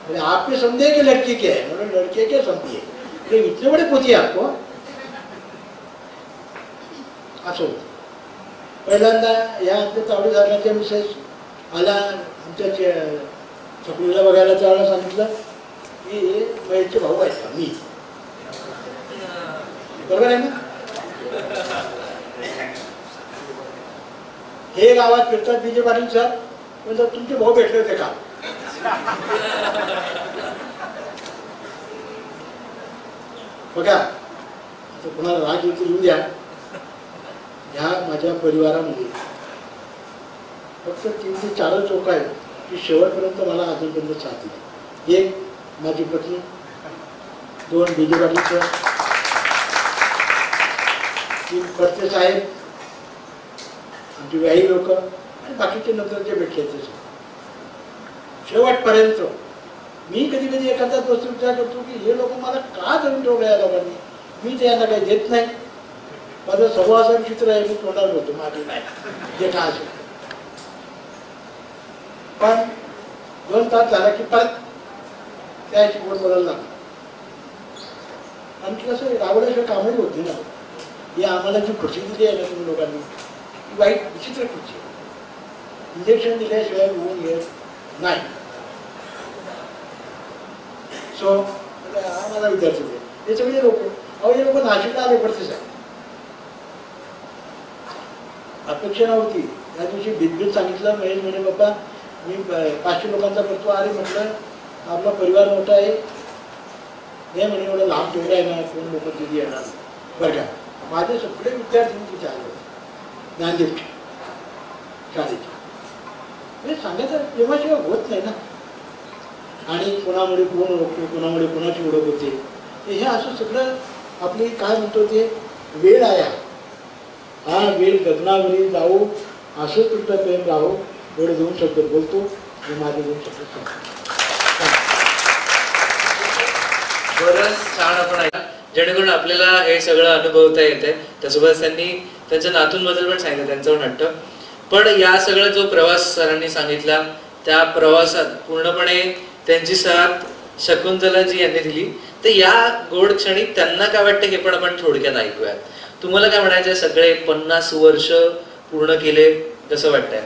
म्हणजे आप पे समझे की लड़की के है मतलब लड़के के समधी है. म्हणजे इतने बडे पोती आहे आपको असं होतं. पहिल्यांदा या आमच्या तावडे साहेबांच्या मिसेस आला आमच्या चकलीला बघायला त्यावेळेला सांगितलं की हे महेशचे भाऊ आहेत का. मी बरोबर आहे ना. हे गावात फिरतात BJ पाटील सर म्हणजे तुमचे भाऊ भेटले होते का. बघा कोणाला राग येऊ द्या. ह्या माझ्या परिवारामध्ये फक्त 3 ते 4 लोक आहेत की शेवटपर्यंत मला अजूनपर्यंत साथ दिली. एक माझी पत्नी, 2 BJ पाटील सर, 3 फडते साहेब, आमची व्याही लोक आणि बाकीचे नंतर जे भेटले ते शेवटपर्यंत. मी कधी कधी एखादा वस्तू विचार करतो की हे लोक मला का धरून ठेवलं या लोकांनी. मी त्यांना काही देत नाही. माझं स्वभाव असा विचित्र आहे. मी तोंडावर होतो मागे नाही जे काय असेल. पण 2 तास झाला की परत त्याची गोड बोलायला लागला. आणखी कसं राबवल्याशिवाय कामही होती ना. ही आम्हाला जी खुशी दिली आहे ना तुम्ही लोकांनी ती वाईट विचित्र खुशी. इंजेक्शन दिल्याशिवाय होऊन येत नाही. सो आम्हाला विद्यार्थी हे सगळे लोक, अहो हे लोक नाशिकला आले पडते साहेब. अपेक्षा नव्हती. त्या दिवशी बिनबिन सांगितलं, महेश म्हणे बाबा मी 500 लोकांचा करतो. अरे म्हटलं आपला परिवार मोठा आहे, हे म्हणे एवढं लांब तेवढं आहे ना, कोण लोक तिथे येणार. बघा माझे सगळे विद्यार्थी तिथे आले होते नांदेड शाळेचे. म्हणजे सांगायचं तेव्हाशिवाय होत नाही ना. आणि कोणामुळे कोण ओळखतो, कोणामुळे कोणाची ओळख होते, हे असं सगळं आपली काय म्हणतो ते वेळ आहे. हा वेळ गगनावरी जाऊ असं तुमचं प्रेम राहो, एवढे 2 शब्द बोलतो. मी माझे 2 शब्द सांगतो. बरंच छान आपण ऐका, जेणेकरून आपल्याला हे सगळं अनुभवता येते. त्यासोबत त्यांनी त्यांच्या नातूंबद्दल पण सांगितलं, त्यांचं पण हट्ट. पण या सगळा जो प्रवास सरांनी सांगितला, त्या प्रवासात पूर्णपणे त्यांची साथ शकुंतलाजी यांनी दिली. तर या गोड क्षणी त्यांना काय वाटतं हे पण आपण थोडक्यात ऐकूया. तुम्हाला काय म्हणायचं, सगळे 50 वर्ष पूर्ण केले, कसं वाटतंय?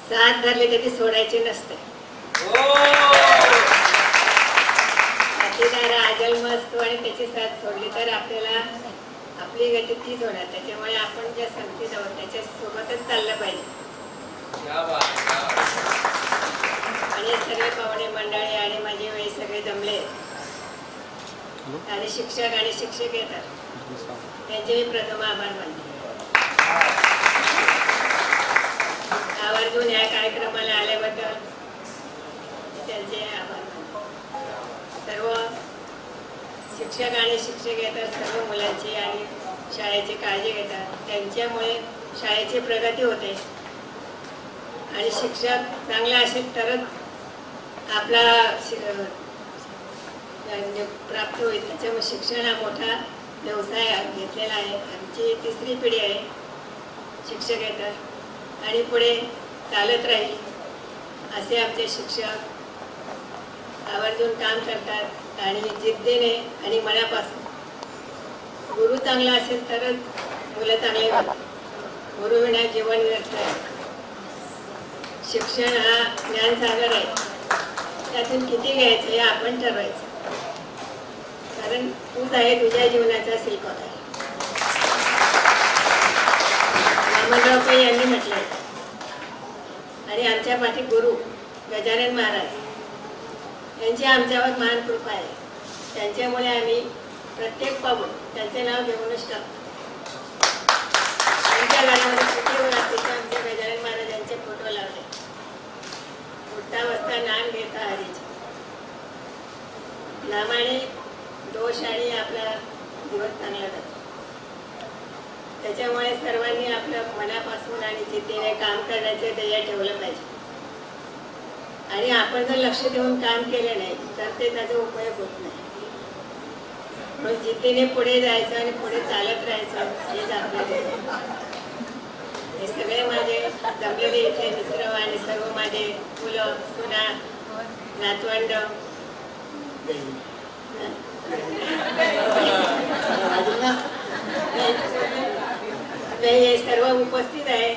साथ धरले तरी सोडायचे नसते. साथीदार अजन्म असतो आणि त्याची साथ सोडली तर आपल्याला आपली गती तीच होणार. त्याच्यामुळे आपण ज्या संगतीत आहोत त्याच्या सोबतच चाललं पाहिजे. आणि सगळे पाहुणे मंडळी आणि माझे वेळी सगळे जमले आणि शिक्षक आणि शिक्षक येतात, त्यांचे मी प्रथम आभार मानते. आवर्जून या कार्यक्रमाला आल्याबद्दल त्यांचे आभार मानते. सर्व शिक्षक आणि शिक्षक येतात, सर्व मुलांची आणि शाळेची काळजी घेतात. त्यांच्यामुळे शाळेची प्रगती होते आणि शिक्षक चांगला असेल तरच आपला प्राप्त होईल. त्याच्यामुळे शिक्षण हा मोठा व्यवसाय घेतलेला आहे. आमची 3री पिढी आहे, शिक्षक येतात आणि पुढे चालत राहील असे आमचे शिक्षक आवर्जून काम करतात आणि जिद्दीने आणि मनापासून. गुरु चांगला असेल तरच मुलं चांगली होतात. गुरुविना जीवन व्यर्थ आहे. शिक्षण हा ज्ञानसागर आहे, त्यातून किती घ्यायचं हे आपण ठरवायचं, कारण तूच आहे तुझ्या जीवनाचा शिल्पकार आहे. वामनराव पै यांनी म्हटलंय. आणि आमच्या पाठी गुरु गजानन महाराज यांची आमच्यावर महान कृपा आहे. त्यांच्यामुळे आम्ही प्रत्येक पाऊल त्यांचे नाव घेऊनच टाकतो. आमच्या घरामध्ये किती रात्रीचे आमच्या गजानन महाराज यांचे फोटो लावले. उठता बसता नाम घेता हरीचे. नामाने दोष आणि आपला दिवस चांगला जातो. त्याच्यामुळे सर्वांनी आपलं मनापासून आणि जिद्दीने काम करण्याचे ध्येय ठेवलं पाहिजे. आणि आपण जर लक्ष देऊन काम केलं नाही तर ते त्याचा उपयोग होत नाही. म्हणून जिद्दीने पुढे जायचं आणि पुढे चालत राहायचं हेच आपल्याला. हे सगळे माझे जमलेले इथे मित्र आणि सर्व माझे मुलं सुना नातवंड हे सर्व उपस्थित आहे,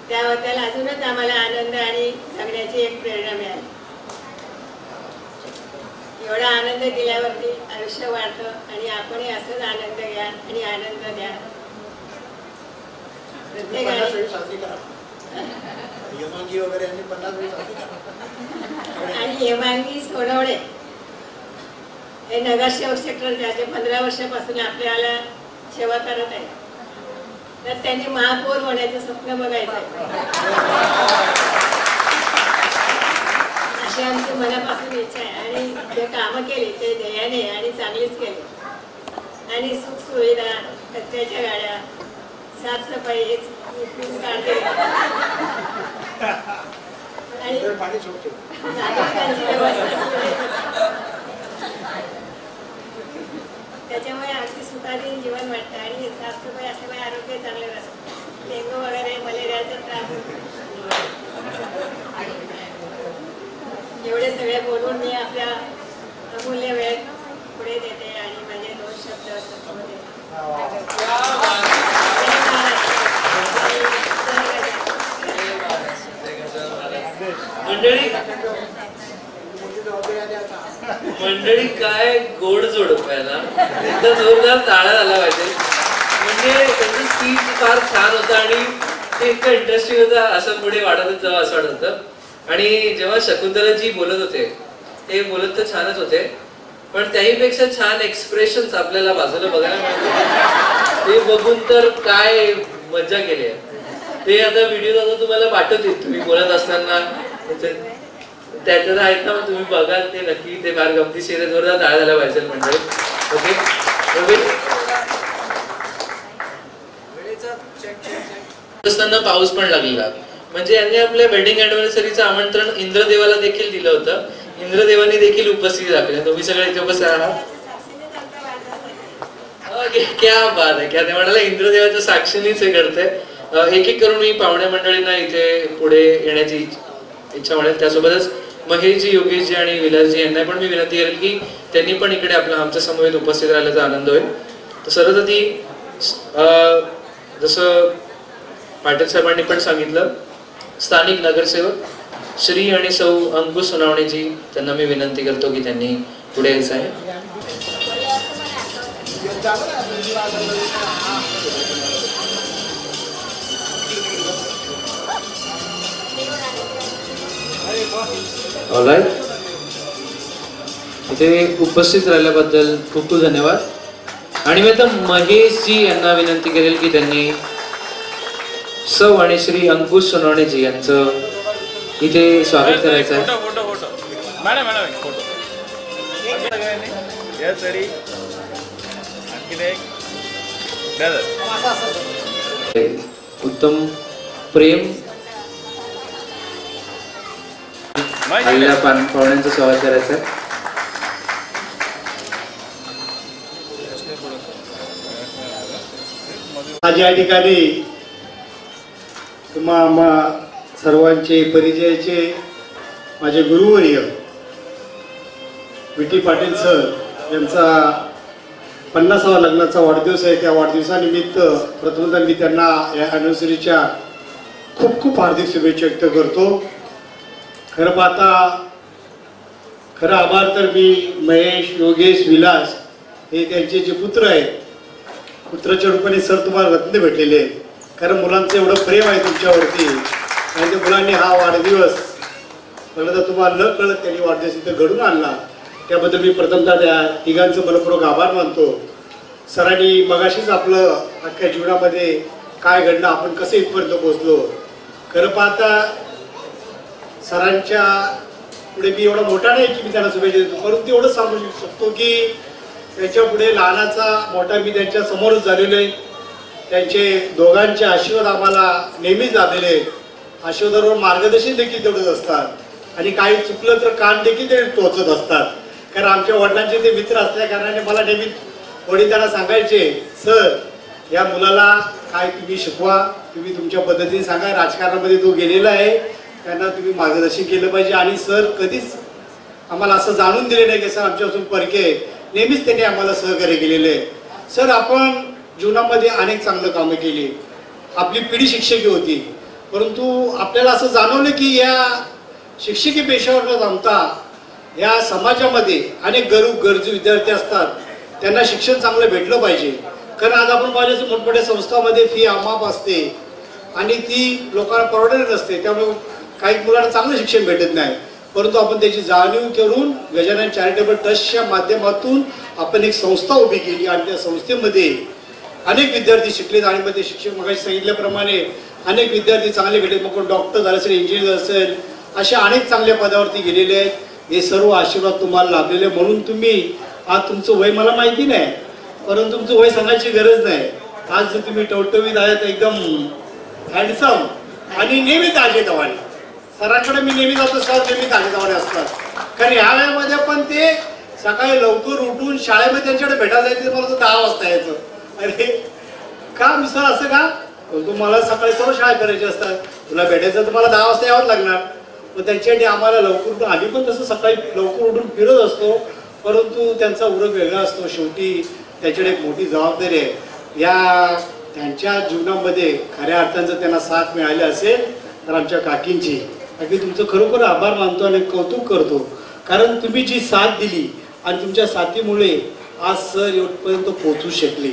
त्याबद्दल अजूनच आम्हाला आनंद आणि जगण्याची एक प्रेरणा मिळाली. एवढा आनंद दिल्यावरती आयुष्य वाढतं आणि आपणही असंच आनंद घ्या आणि आनंद द्या. आणि हेमांगी सोनवणे हे नगरसेवक सेक्टर ज्याचे 15 वर्षापासून आपल्याला सेवा करत आहे, तर त्यांनी महापौर होण्याचं स्वप्न बघायचं आहे. अशी आमची मनापासून इच्छा आहे. आणि जे कामं केली ते ध्येयाने आणि चांगलीच केली. आणि सुखसुविधा, कचऱ्याच्या गाड्या, साफसफाई हेच काढते आणि नागरिकांची व्यवस्था. त्याच्यामुळे अगदी सुखाधीन जीवन वाटतं. आणि साफसफाई असल्यामुळे आरोग्य चांगलं राहतं. डेंगू वगैरे मलेरियाचा त्रास. एवढे सगळे बोलून मी आपल्या अमूल्य वेळ पुढे देते आणि माझे 2 शब्द संपवते. मंडळी मंडळी काय गोड जोडप आहे ना, एकदा जोरदार टाळ्या झाला पाहिजे. म्हणजे त्यांचं स्पीच फार छान होतं आणि ते इतकं इंटरेस्टिंग होतं, असं पुढे वाढतच जावं असं वाटत होतं. आणि जेव्हा शकुंतलाजी बोलत होते ते बोलत तर छानच होते, पण त्याहीपेक्षा छान एक्सप्रेशन्स आपल्याला बाजूला बघायला मिळतात. ते बघून तर काय मज्जा केली आहे. ते आता व्हिडिओ आता तुम्हाला पाठवतील, तुम्ही बोलत असताना त्याच्यात आहेत ना, तुम्ही बघाल ते नक्की. ते फार गमतीशीर आहे. जोरदार टाळ्या झाल्या पाहिजे म्हणजे. ओके, असताना पाऊस पण लागलेला. म्हणजे यांनी आपल्या वेडिंग अॅनिव्हर्सरीचं आमंत्रण इंद्रदेवाला देखील दिलं होतं. इंद्रदेवाने देखील उपस्थिती दाखवली. तुम्ही सगळे इथे उपस्थित आहात. क्या बात आहे, क्या. ते म्हणाला इंद्रदेवाच्या साक्षीनेच हे करते. एक एक करून मी पाहुण्या मंडळींना इथे पुढे येण्याची इच्छा म्हणेल. त्यासोबतच महेशजी, योगेशजी आणि विलासजी यांना पण मी विनंती करेल की त्यांनी पण इकडे आमच्या समवेत उपस्थित राहिल्याचा आनंद होईल. तर सर्वप्रथम जसं पाटील साहेबांनी पण सांगितलं, स्थानिक नगरसेवक श्री आणि सौ अंकुश सोनावणेजी, त्यांना मी विनंती करतो की त्यांनी पुढे यायचं आहे. ऑलराईट, इथे उपस्थित राहिल्याबद्दल खूप खूप धन्यवाद. आणि मी आता महेशजी यांना विनंती करेल की त्यांनी सौ आणि श्री अंकुश सोनवणेजी यांचं इथे स्वागत करायचं आहे. उत्तम प्रेम आलेल्या पाहुण्यांचं स्वागत करायचं आहे. आज या ठिकाणी सर्वांचे परिचयाचे माझे गुरुवर्य विटी पाटील सर यांचा 50वा लग्नाचा वाढदिवस आहे. त्या वाढदिवसानिमित्त प्रथमतः मी त्यांना या अॅनिव्हर्सरीच्या खूप खूप हार्दिक शुभेच्छा व्यक्त करतो. खरं पाहता खरं आभार तर मी महेश, योगेश, विलास हे त्यांचे जे पुत्र आहेत, पुत्राच्या रूपाने सर तुम्हाला रत्न भेटलेले आहेत. कारण मुलांचं एवढं प्रेम आहे तुमच्यावरती आणि त्या मुलांनी हा वाढदिवस मला तर तुम्हाला न कळत त्यांनी वाढदिवस इथं घडून आणला. त्याबद्दल मी प्रथमतः त्या तिघांचं मनपूर्वक आभार मानतो. सरांनी मगाशीच आपलं अख्ख्या जीवनामध्ये काय घडलं, आपण कसं इथपर्यंत पोहोचलो. खरं पाहता सरांच्या पुढे मी एवढा मोठा नाही की मी त्यांना शुभेच्छा देतो, परंतु एवढं सांगू शकतो की त्यांच्या पुढे लहानाचा मोठा मी त्यांच्या समोरच झालेलो आहे. त्यांचे दोघांचे आशीर्वाद आम्हाला नेहमीच लाभलेले आहेत. आशीर्वादावर मार्गदर्शन देखील तेवढंच असतात आणि काही चुकलं तर कान देखील ते टोचत असतात. कारण आमच्या वडिलांचे ते मित्र असल्या कारणाने मला नेहमी वडील त्यांना सांगायचे, सर या मुलाला काय तुम्ही शिकवा, तुम्ही तुमच्या पद्धतीने सांगा. राजकारणामध्ये तो गेलेला आहे, त्यांना तुम्ही मार्गदर्शन केलं पाहिजे. आणि सर कधीच आम्हाला असं जाणून दिले नाही की सर आमच्यापासून परके, नेहमीच त्यांनी आम्हाला सहकार्य केलेले आहे. सर आपण जीवनामध्ये अनेक चांगलं कामं केली, आपली पिढी शिक्षकी होती, परंतु आपल्याला असं जाणवलं की या शिक्षकी पेशावर न जमता या समाजामध्ये अनेक गरजू विद्यार्थी असतात, त्यांना शिक्षण चांगलं भेटलं पाहिजे. कारण आज आपण पाहिजे मोठमोठ्या संस्थांमध्ये फी अमाप असते आणि ती लोकांना परवडत नसते, त्यामुळे काही मुलांना चांगलं शिक्षण भेटत नाही. परंतु आपण त्याची जाणीव करून गजानन चॅरिटेबल ट्रस्टच्या माध्यमातून आपण एक संस्था उभी केली आणि त्या संस्थेमध्ये अनेक विद्यार्थी शिकलेत आणि मध्ये शिक्षक मगाशी सांगितल्याप्रमाणे अनेक विद्यार्थी चांगले भेटले. मग डॉक्टर झाले असेल, इंजिनियर असेल, अशा अनेक चांगल्या पदावरती गेलेले आहेत. हे सर्व आशीर्वाद तुम्हाला लाभलेले, म्हणून तुम्ही आज तुमचं वय मला माहिती नाही, परंतु तुमचं वय सांगायची गरज नाही. आज जर तुम्ही टवटवीत आहेत, एकदम हँडसम आणि नेहमी ताजेतवाने. सरांकडे मी नेहमी जातो, सर नेहमी ताजेतवाने असतात. कारण ह्या वेळेमध्ये पण ते सकाळी लवकर उठून शाळेमध्ये त्यांच्याकडे भेटायला जायचं, मला तर 10 वाजता यायचं. अरे का मी सर असं का, तुम्हाला सकाळी सर्व शाळा करायची असतात, तुला भेटायचं तर मला 10 वाजता यावंच लागणार. मग त्यांच्यासाठी आम्हाला लवकर उठून, आम्ही पण तसं सकाळी लवकर उठून फिरत असतो, परंतु त्यांचा उरक वेगळा असतो. शेवटी त्याच्याकडे एक मोठी जबाबदारी आहे. या त्यांच्या जीवनामध्ये खऱ्या अर्थानं त्यांना साथ मिळाली असेल तर आमच्या काकींची, काकी तुमचं खरोखर आभार मानतो आणि कौतुक करतो. कारण तुम्ही जी साथ दिली आणि तुमच्या साथीमुळे आज सर एवढपर्यंत पोहोचू शकले.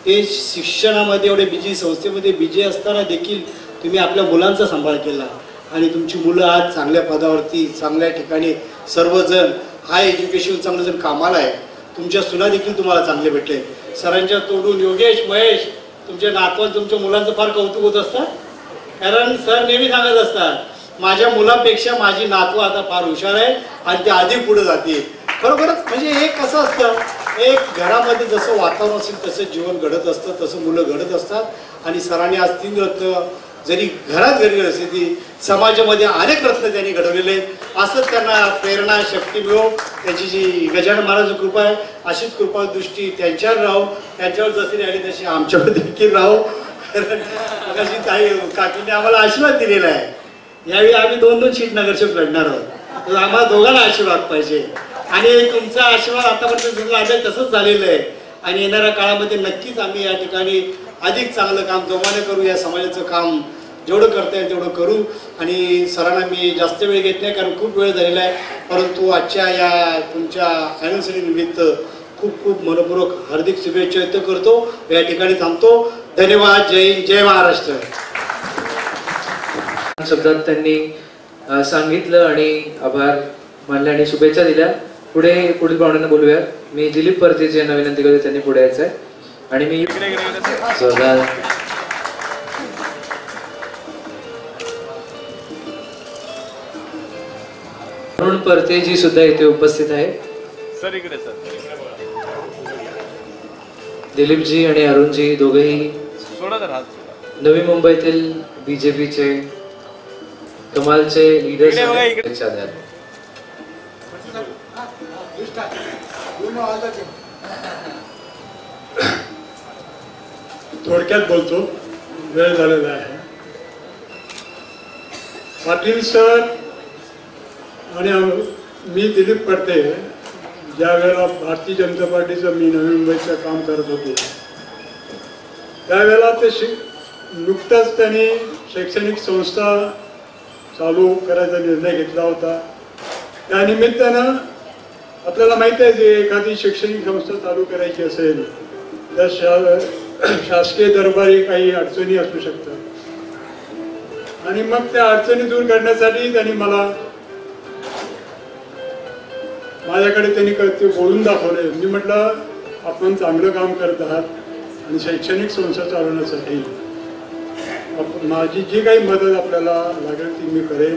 ते शिक्षणामध्ये एवढे बिजी, संस्थेमध्ये बिजी असताना देखील तुम्ही आपल्या मुलांचा सांभाळ केला आणि तुमची मुलं आज चांगल्या पदावरती, चांगल्या ठिकाणी सर्वजण हाय एज्युकेशन चांगलं जण कामाला आहे. तुमच्या सुना देखील तुम्हाला चांगले भेटले. सरांच्या तोडून योगेश, महेश, तुमच्या नातवं, तुमच्या मुलांचं फार कौतुक होत असतं. कारण सर नेहमी सांगत असतात माझ्या मुलांपेक्षा माझी नातवं आता फार हुशार आहे आणि ती अधिक पुढे जाते. खरोखरच म्हणजे हे कसं असतं, एक घरामध्ये जसं वातावरण असेल तसं जीवन घडत असतं, तसं मुलं घडत असतात. आणि सरांनी आज 3 रत्न जरी घरात घडली असते ती समाजामध्ये अनेक रत्न त्यांनी घडवलेले आहेत. असंच त्यांना प्रेरणा शक्ती मिळो. त्यांची जी गजानन महाराज कृपा आहे अशीच कृपा दृष्टी त्यांच्यावर राहो. त्यांच्यावर जशी राहिली तशी आमच्यावर देखील राहो. अशी ताई काकीने आम्हाला आशीर्वाद दिलेला आहे. यावेळी आम्ही 2-2 सीट नगरसेवक लढणार आहोत. तर आम्हाला दोघांना आशीर्वाद पाहिजे आणि तुमचा आशीर्वाद आतापर्यंत आले तसंच झालेलं आहे. आणि येणाऱ्या काळामध्ये नक्कीच आम्ही या ठिकाणी अधिक चांगलं काम जोमाने करू. या समाजाचं काम जेवढं करता येईल तेवढं करू. आणि सरांना मी जास्त वेळ घेत नाही कारण खूप वेळ झालेला आहे. परंतु आजच्या या तुमच्या ॲनिव्हर्सरी निमित्त खूप खूप मनपूर्वक हार्दिक शुभेच्छा व्यक्त करतो. या ठिकाणी थांबतो. धन्यवाद. जय हिंद, जय महाराष्ट्र. शब्दात त्यांनी सांगितलं आणि आभार मानले आणि शुभेच्छा दिल्या. पुढील पाहुण्यांना बोलूया. मी दिलीप परदेशी यांना विनंती करते त्यांनी पुढे यायचं आहे. आणि मी अरुण परतेजी सुद्धा इथे उपस्थित आहे. सर इकडे सर. दिलीपजी आणि अरुणजी दोघेही नवी मुंबईतील बीजेपीचे कमालचे लीडर्स आहेत. थोडक्यात बोलतो, वेळ झालेला आहे. पाटील सर आणि मी दिलीप पडते ज्या वेळेला भारतीय जनता पार्टीचं मी नवी मुंबईचं काम करत होते त्यावेळेला ते नुकताच त्यांनी शैक्षणिक संस्था चालू करायचा निर्णय घेतला होता. त्यानिमित्तानं आपल्याला माहिती आहे की एखादी शैक्षणिक संस्था चालू करायची असेल तर शासकीय दरबारी काही अडचणी असू शकतात आणि मग त्या अडचणी दूर करण्यासाठी त्यांनी माझ्याकडे ते बोलून दाखवले. मी म्हटलं आपण चांगलं काम करत आहात आणि शैक्षणिक संस्था चालवण्यासाठी माझी जी काही मदत आपल्याला लागेल ती मी करेन.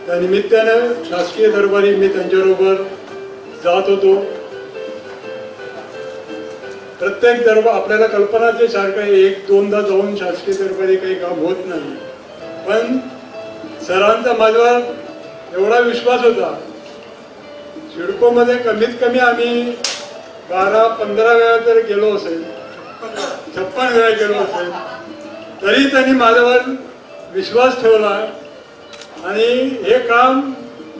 त्या निमित्तानं शासकीय दरबारी मी त्यांच्याबरोबर जात होतो. प्रत्येक दरबार आपल्याला कल्पनाचे सारखं 1-2दा जाऊन शासकीय दरबारी काही काम होत नाही. पण सरांचा माझ्यावर एवढा विश्वास होता. सिडकोमध्ये कमीत कमी आम्ही 12-15 वेळा तर गेलो असेल, 56 वेळा गेलो असेल, तरी त्यांनी माझ्यावर विश्वास ठेवला आणि हे काम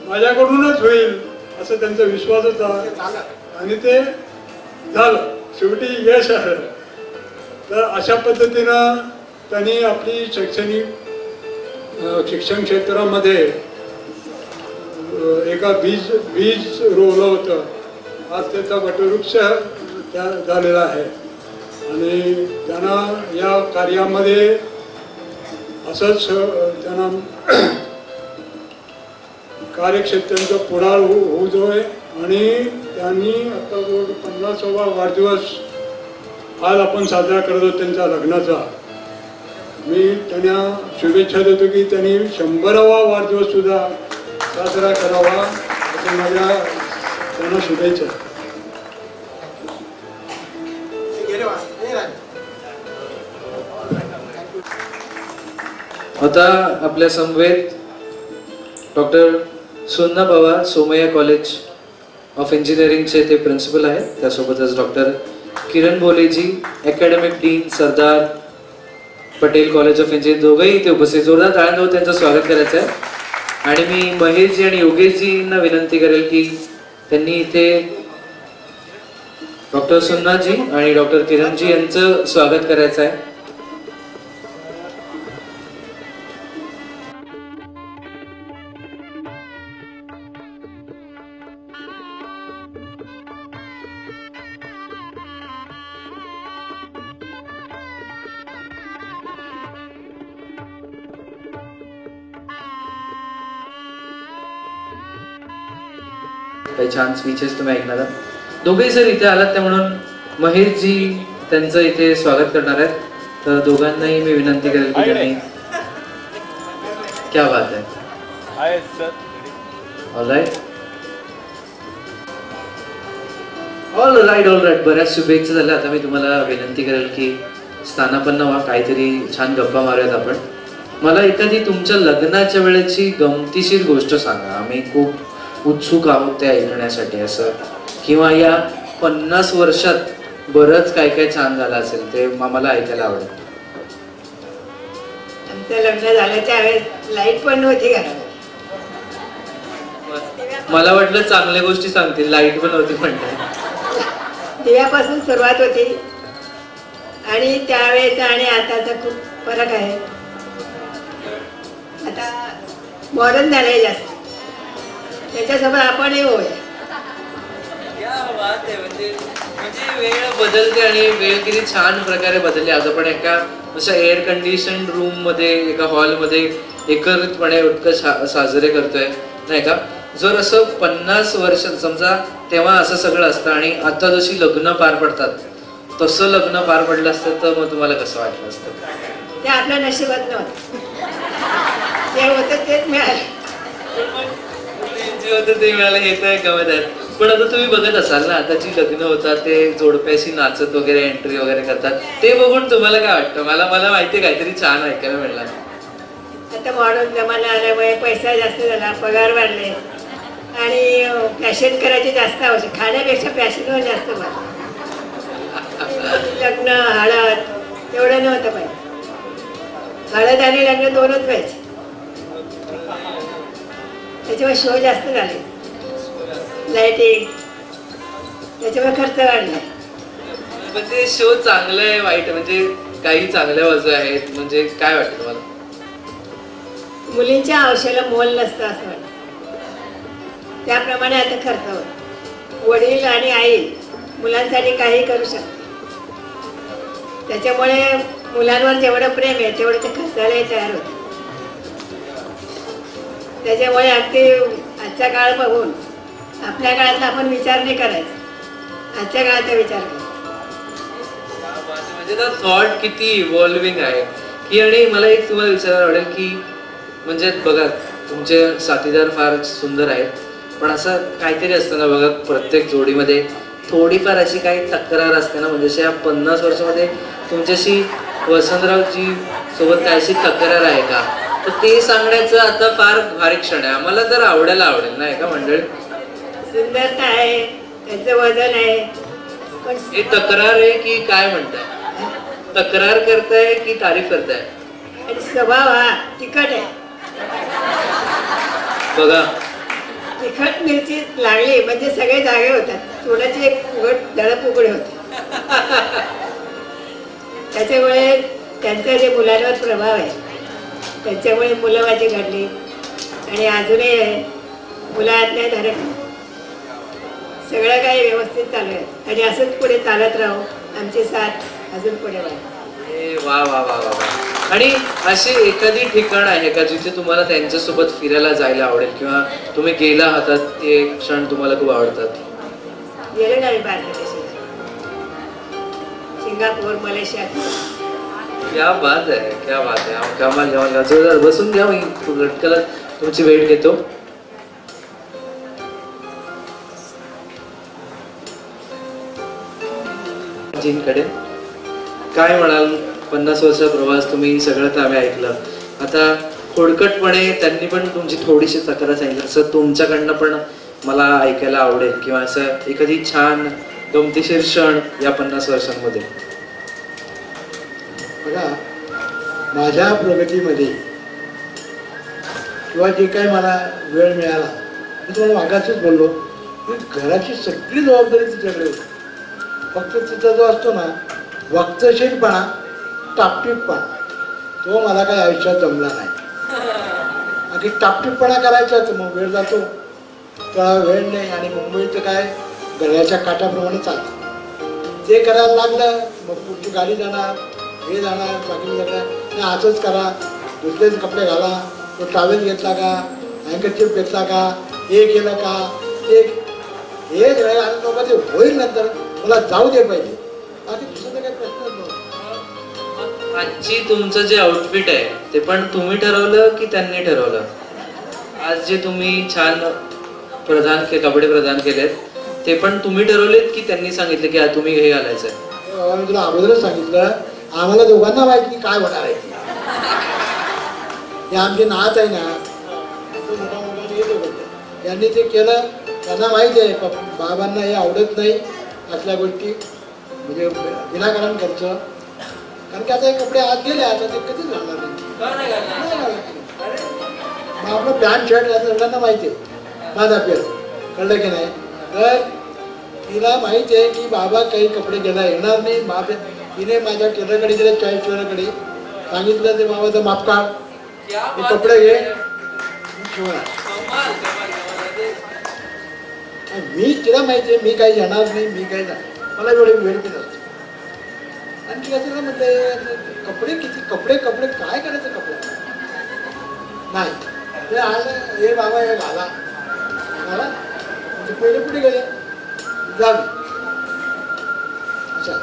माझ्याकडूनच होईल असं त्यांचा विश्वास होता आणि ते झालं. शेवटी यश आलं. तर अशा पद्धतीनं त्यांनी आपली शिक्षण क्षेत्रामध्ये एका बीज रोवलं होतं. आज त्याचा वटवृक्ष झालेला आहे आणि त्यांना या कार्यामध्ये असंच त्यांना कार्यक्षेत्रांचा पुढार होऊ दे. आणि त्यांनी आता 50वा वाढदिवस आज आपण साजरा करतो त्यांच्या लग्नाचा. मी त्यांना शुभेच्छा देतो की त्यांनी 100वा वाढदिवस सुद्धा साजरा करावा असं माझ्या त्यांना शुभेच्छा. आता आपल्या समवेत doctor Sunna Pawar Somaiya college of इंजिनिअरिंगचे ते प्रिन्सिपल आहेत. त्यासोबतच डॉक्टर किरण भोलेजी academic dean Sardar Patel college of engineering दोघंही इथे उपस्थित. जोरदार टाळ्यांवर त्यांचं स्वागत करायचं आहे. आणि मी महेशजी आणि योगेशजींना विनंती करेल की त्यांनी इथे डॉक्टर सुन्नाजी आणि डॉक्टर किरणजी यांचं स्वागत करायचं आहे. काही छान स्पीचेस तुम्ही ऐकणार आहात. दोघेही सर इथे आलात त्या म्हणून महेशजी त्यांचं इथे स्वागत करणार आहेत. तर दोघांनाही मी विनंती करेल की त्यांनी क्या बात आहे ऑल राईट ऑल राईट. बऱ्याच शुभेच्छा झाल्या. आता मी तुम्हाला विनंती करेल की स्थानापन्न व्हा, काहीतरी छान गप्पा मारूयात आपण. मला एखादी तुमच्या लग्नाच्या वेळेची गमतीशीर गोष्ट सांगा. आम्ही खूप उत्सुक आहोत ते ऐकण्यासाठी. असं किंवा या 50 वर्षात बरंच काय काय छान झालं असेल ते मला ऐकायला आवडेल. आमचं लग्न झालं त्यावेळेस लाईट पण नव्हती घरात. मला वाटलं चांगल्या गोष्टी सांगतील. लाईट पण होती म्हणतात. दिव्यापासून सुरुवात होती आणि त्यावेळेचा आणि आताचा खूप फरक आहे. आता मॉडर्न झालंय जास्त. त्याच्यासोबत आपणही होऊया. म्हणजे वेळ बदलते आणि वेळ किती छान प्रकारे बदलली. आज आपण एका अशा एअर कंडिशन रूम मध्ये एका हॉलमध्ये एकत्रितपणे उत्सव साजरे करतोय नाही का. जर असं 50 वर्ष समजा तेव्हा असं सगळं असतं आणि आता जशी लग्न पार पडतात तसं लग्न पार पडलं असतं तर मग तुम्हाला कसं वाटलं असतं? ते आपल्या नशिबात नव्हतं. जे होतं तेच मिळालं. जे होतं ते मिळालं हे तर गमत आहे. पण आता तुम्ही बघत असाल ना आता जी लग्न होतात ते जोडप्याशी नाचत वगैरे एंट्री वगैरे करतात ते बघून तुम्हाला काय वाटतं? मला माहिती आहे काहीतरी छान ऐकायला मिळणार. आता मॉडर्न जमाना आल्यामुळे पैसा जास्त झाला, पगार वाढले आणि फॅशन करायची जास्त आवश्यक. खाण्यापेक्षा फॅशनवर जास्त वाढ. लग्न हळद एवढं नव्हतं पाहिजे. हळद आणि लग्न दोनच पाहिजे. त्याच्यामुळे शो जास्त झाले, लाईटिंग, त्याच्यामुळे खर्च वाढला. म्हणजे शो चांगलं आहे वाईट म्हणजे काही चांगल्या बाजू आहेत म्हणजे काय वाटतं तुम्हाला? मुलींच्या आयुष्याला मोल नसतं असं वाटतं. त्याप्रमाणे आता खर्च होत. वडील आणि आई मुलांसाठी काही करू शकते. त्याच्यामुळे मुलांवर जेवढं प्रेम आहे तेवढं ते खर्चालाही तयार होते. त्याच्यामुळे अगदी आजचा काळ बघून आपल्या काळातला आपण विचार नाही करायचा, आजच्या काळाचा विचार करायचा. म्हणजे थॉट किती इव्हॉल्विंग आहे की. आणि मला एक तुम्हाला विचारायला आवडेल की म्हणजे बघा तुमचे साथीदार फार सुंदर आहेत पण असं काहीतरी असतं ना बघा प्रत्येक जोडीमध्ये थोडीफार अशी काही तक्रार असते ना. म्हणजे या 50 वर्षामध्ये तुमच्याशी वसंतरावजी सोबत काय अशी तक्रार आहे का? तर ते सांगण्याचं आता फार भारी क्षण आहे. आम्हाला तर आवडेल नाही का मंडळी? सुंदरता आहे, त्याचं वजन आहे. पण हे तक्रार आहे की काय म्हणताय? तक्रार करताय की तारीफ करताय? आणि स्वभाव हा तिखट आहे. बघा तिखट मिरची लागली म्हणजे सगळे जागे होतात. तोंडाची एक दडप उघडे होते. त्याच्यामुळे त्यांचा जे मुलांवर प्रभाव आहे त्याच्यामुळे मुलं माझी घडली आणि अजूनही आहे. मुलातल्या धरक सगळं काही व्यवस्थित चालू आहे आणि असंच पुढे चालत राहू. आमची साथ अजून पुढे वाढ. वा वा वा वा वा. आणि अशी एखादी ठिकाण आहे का जिथे तुम्हाला त्यांच्यासोबत फिरायला जायला आवडेल किंवा तुम्ही गेला आहात ते क्षण तुम्हाला खूप आवडतात? गेले नाही बांगलादेशला, सिंगापूर, मलेशिया. क्या बात आहे, क्या बात आहे. कमाल. बसून घ्या. मी लटकला तुमची वेट घेतो. जींकडे काय म्हणाल? 50 वर्ष प्रवास तुम्ही सगळं तर आम्ही ऐकलं. आता खोडकटपणे त्यांनी पण तुमची थोडीशी तक्रार सांगितली असं तुमच्याकडनं पण मला ऐकायला आवडेल किंवा असं एखादी छान गमतीशीर क्षण या 50 वर्षांमध्ये. बघा माझ्या प्रगतीमध्ये किंवा जे काही मला वेळ मिळाला मी तुम्हाला मागाशीच बोललो की घराची सगळी जबाबदारी तिच्याकडे होती. फक्त तिचा जो असतो ना वक्तशीरपणा, टापटीपणा, तो मला काही आयुष्यात जमला नाही. आणि टापटीपणा करायचाच मग वेळ जातो, त्याला वेळ नाही. आणि मुंबईचं काय गळ्याच्या काठाप्रमाणे चालतं. ते करायला लागलं मग पुढची गाडी जाणार, हे जाणार, बाकी जाणार. नाही असंच करा, दुसरेच कपडे घाला, तो टॉवेल घेतला का, हँकरचीप घेतला का, हे केलं का, ते एक वेळ आणि बाबा ते होईल नंतर मला जाऊ दे पाहिजे, बाकी दुसरा काही प्रश्नच नव्हता. आजची तुमचं जे आउटफिट आहे ते पण तुम्ही ठरवलं की त्यांनी ठरवलं? आज जे तुम्ही छान कपडे प्रदान केलेत ते पण तुम्ही ठरवलेत की त्यांनी सांगितले की तुम्ही हे घालायचंय? मी तुला अगोदरच सांगितलं, आम्हाला दोघांना माहिती की काय होणार आहे. हे आमची नाच आहे ना, यांनी ते केलं, त्यांना माहिती आहे बाबांना हे आवडत नाही असल्या गोष्टी, म्हणजे विनाकारण खर्च. कारण की आता हे कपडे आत गेले, आता ते कधीच घालणार नाही. मग आपलं पॅन्ट शर्ट सगळ्यांना माहिती आहे माझा पेर, कळलं की नाही. तर तिला माहिती आहे की बाबा काही कपडे घ्यायला येणार नाही. बाबा तिने माझ्या टेलरकडे गेले, चॉईस टेलरकडे सांगितलं ते बाबाचं माप काढ, हे कपडे घे, मी तिला माहिती आहे मी काही जाणार नाही, मी काही मला एवढी वेळ पण असतो. आणि तिला तिला म्हटलं कपडे किती कपडे काय करायचं कपडे नाही. ते आलं हे बाबा हे घाला म्हणजे पहिले पुढे गेले जावी. अच्छा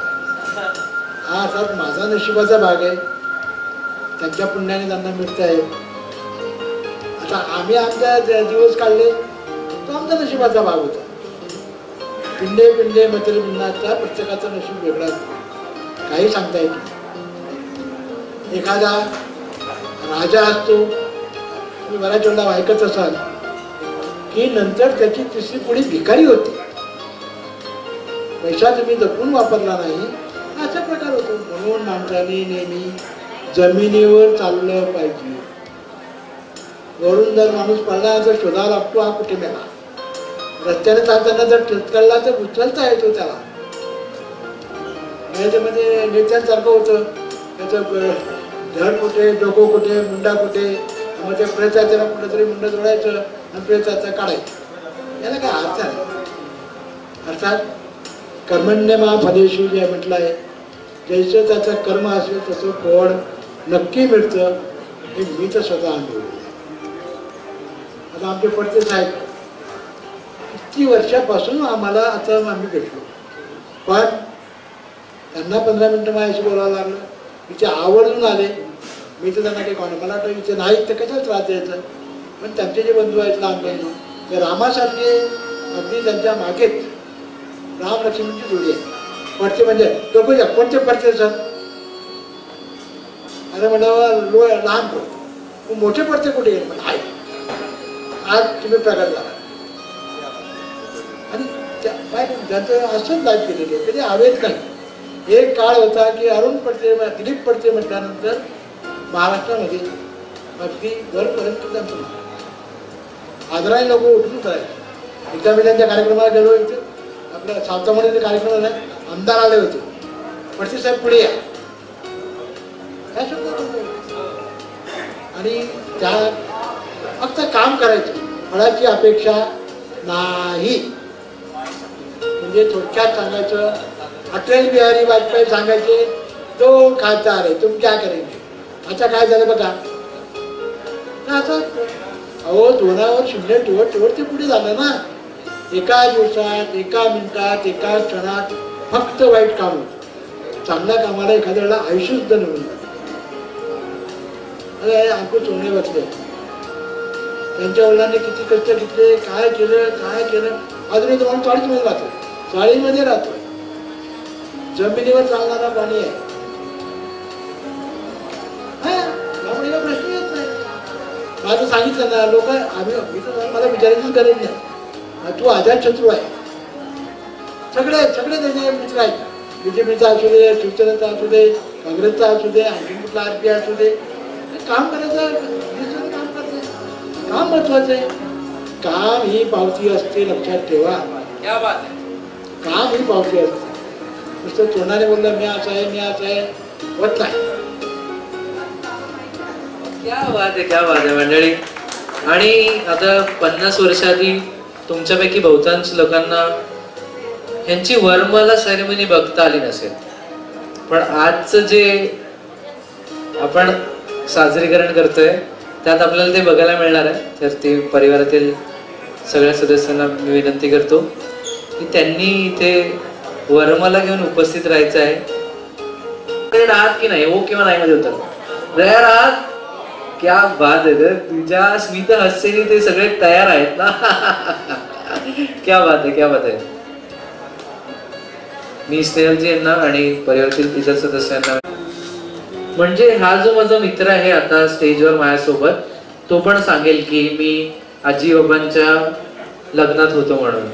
हा अर्थात माझा नशिबाचा भाग आहे, त्यांच्या पुण्याने त्यांना मिळत आहे. आता आम्ही आमच्या दिवस काढले तो आमचा नशिबाचा भाग होता. पिंडे पिंडे मत्र भिन्नाचा प्रत्येकाचा नशीब वेगळा काही सांगता येत नाही. एखादा राजा असतो, तुम्ही बऱ्याच वेळा ऐकत असाल की नंतर त्याची तिसरी पुढी भिकारी होती. पैसा तुम्ही जपून वापरला नाही असा प्रकार होतो. म्हणून माणसाने नेहमी जमिनीवर चाललं पाहिजे. वरून जर माणूस पडला तर शोधावा लागतो हा कुठे मेला. रस्त्याने चालताना जर कळला तर उचलता येतो त्याला. त्याच्यामध्ये नेत्यांसारखं होतं, त्याचं धड कुठे, डोकं कुठे, मुंडा कुठे, मग ते प्रेताचं कुठं तरी मुंड जोडायचं आणि प्रेताचं काढायचं. याला काय अर्थ आहे? अर्थात कर्मण्य मा फलेषु जे म्हटलं आहे, जैसं त्याचं कर्म असेल तसं फळ नक्की मिळतं. हे मी तर स्वतः अनुभवलं. आता आमचे पडते साहेब किती वर्षापासून आम्हाला आता आम्ही भेटलो, पण त्यांना 15 मिनटं माझ्याशी बोलावं लागलं. इथे आवर्जून आले. मी तर त्यांना काही कोण मला वाटतं इथे नाही तर कशाच त्रास द्यायचं. पण त्यांचे जे बंधू आहेत लहान बंधू ते रामासारखे अगदी त्यांच्या मागेच राम लक्ष्मणची जोडी आहे. पडते म्हणजे लोक कोणते पडते सर? अरे म्हटलं लहान पडते, मोठे पडते कुठे गेले? पण आहे आज तुम्ही प्रगत झाला. आणि ज्यांचं असंच लाईफ केलेली आहे, कधी हवेत नाही. एक काळ होता की अरुण पडते दिलीप पडते म्हटल्यानंतर महाराष्ट्रामध्ये अगदी वरपर्यंत त्यांचं आदराने लोक उठून करायचे. एकदा मी त्यांच्या कार्यक्रमाला गेलो, इथे आपल्या सावतामध्ये कार्यक्रम झाला, आमदार आले होते. पडते साहेब पुढे या काय शब्द. आणि त्या फक्त काम करायचं, फळाची अपेक्षा नाही. म्हणजे थोडक्यात सांगायचं, अटल बिहारी वाजपेयी सांगायचे तो खासदार आहे तुम क्या करेंगे. आता काय झालं बघा, असं अहो 2 ते पुढे झालं ना. एका दिवसात, एका मिनिटात, एका क्षणात फक्त वाईट काम होतं. चांगल्या कामाला एखाद्या वेळेला आयुष्य सुद्धा निवडून जातं. अंकुश सोने बसले, त्यांच्या वडिलांनी किती कष्ट घेतले, काय केलं अजूनही तुम्हाला 40 मध्ये राहतो, 40 मध्ये राहतोय. जमिनीवर चालणारा प्राणी आहे. त्यामुळे प्रश्न येत नाही. माझं सांगितलं ना, लोक मला विचारायचीच गरज नाही. तू आझाद शत्रू आहे. सगळे त्याचे मित्र आहेत. बीजेपीचा असू दे, शिवसेनेचा असू दे, काँग्रेसचा असू दे, आणखी कुठला RP असू दे, काम करायचं. काम करायचं, काम महत्वाचं आहे. काम ही पावती असते, लक्षात ठेवा. काम ही पावती असते. नुसतं तोंडाने बोललं मी असं आहे होत नाही. क्या बात आहे मंडळी. आणि आता 50 वर्षाआधी तुमच्यापैकी बहुतांश लोकांना ह्यांची वरमाला सेरेमनी बघता आली नसेल, पण आजचं जे आपण साजरीकरण करतोय त्यात आपल्याला ते बघायला मिळणार आहे. तर ते परिवारातील सगळ्या सदस्यांना मी विनंती करतो की त्यांनी इथे वर्माला घेऊन उपस्थित राहायचं आहे. राहत की नाही, हो किंवा नाही मध्ये होतं. तयार आहात? क्या बात आहे. तुझ्या स्मित हास्याने ते सगळे तयार आहेत ना. क्या बात आहे, क्या बात आहे. मी स्नेहलजी यांना आणि परिवारातील इतर सदस्यांना, म्हणजे हा जो माझा मित्र आहे आता स्टेजवर माझ्यासोबत, तो पण सांगेल की मी आजी बाबांच्या लग्नात होतो म्हणून.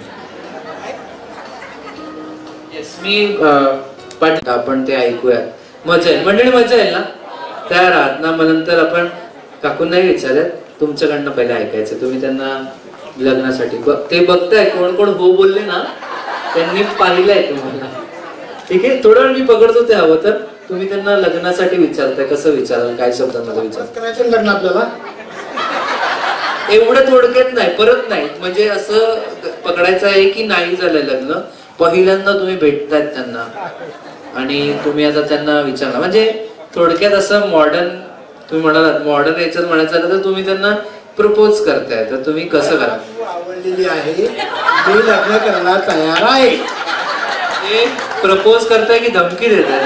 मी पाटील, आपण ते ऐकूया. मजा येईल मंडळी, मजा येईल ना. तयार आहात ना? मग नंतर आपण काकूंनाही विचारत, तुमच्याकडनं पहिले ऐकायचं. तुम्ही त्यांना लग्नासाठी ते बघताय, कोण कोण हो बोलले ना त्यांनी पाहिलंय तुम्हाला. ठीक आहे, थोडं वेळ मी पकडतो ते हवं तर. तुम्ही त्यांना लग्नासाठी विचारताय, कसं विचाराल, काय शब्दांमध्ये विचार करायचं लग्न आपल्याला? एवढं थोडक्यात नाही, परत नाही. म्हणजे असं पकडायचं आहे की नाही झालंय लग्न, पहिल्यांदा तुम्ही भेटतायत त्यांना आणि तुम्ही आता त्यांना विचारणार. म्हणजे थोडक्यात असं मॉडर्न, तुम्ही म्हणालात मॉडर्न याच्यात म्हणायचं झालं तर तुम्ही त्यांना प्रपोज करताय, तर तुम्ही कसं करा? आवडलेली आहे, मी लग्न करायला तयार आहे. ते प्रपोज करताय की धमकी देताय?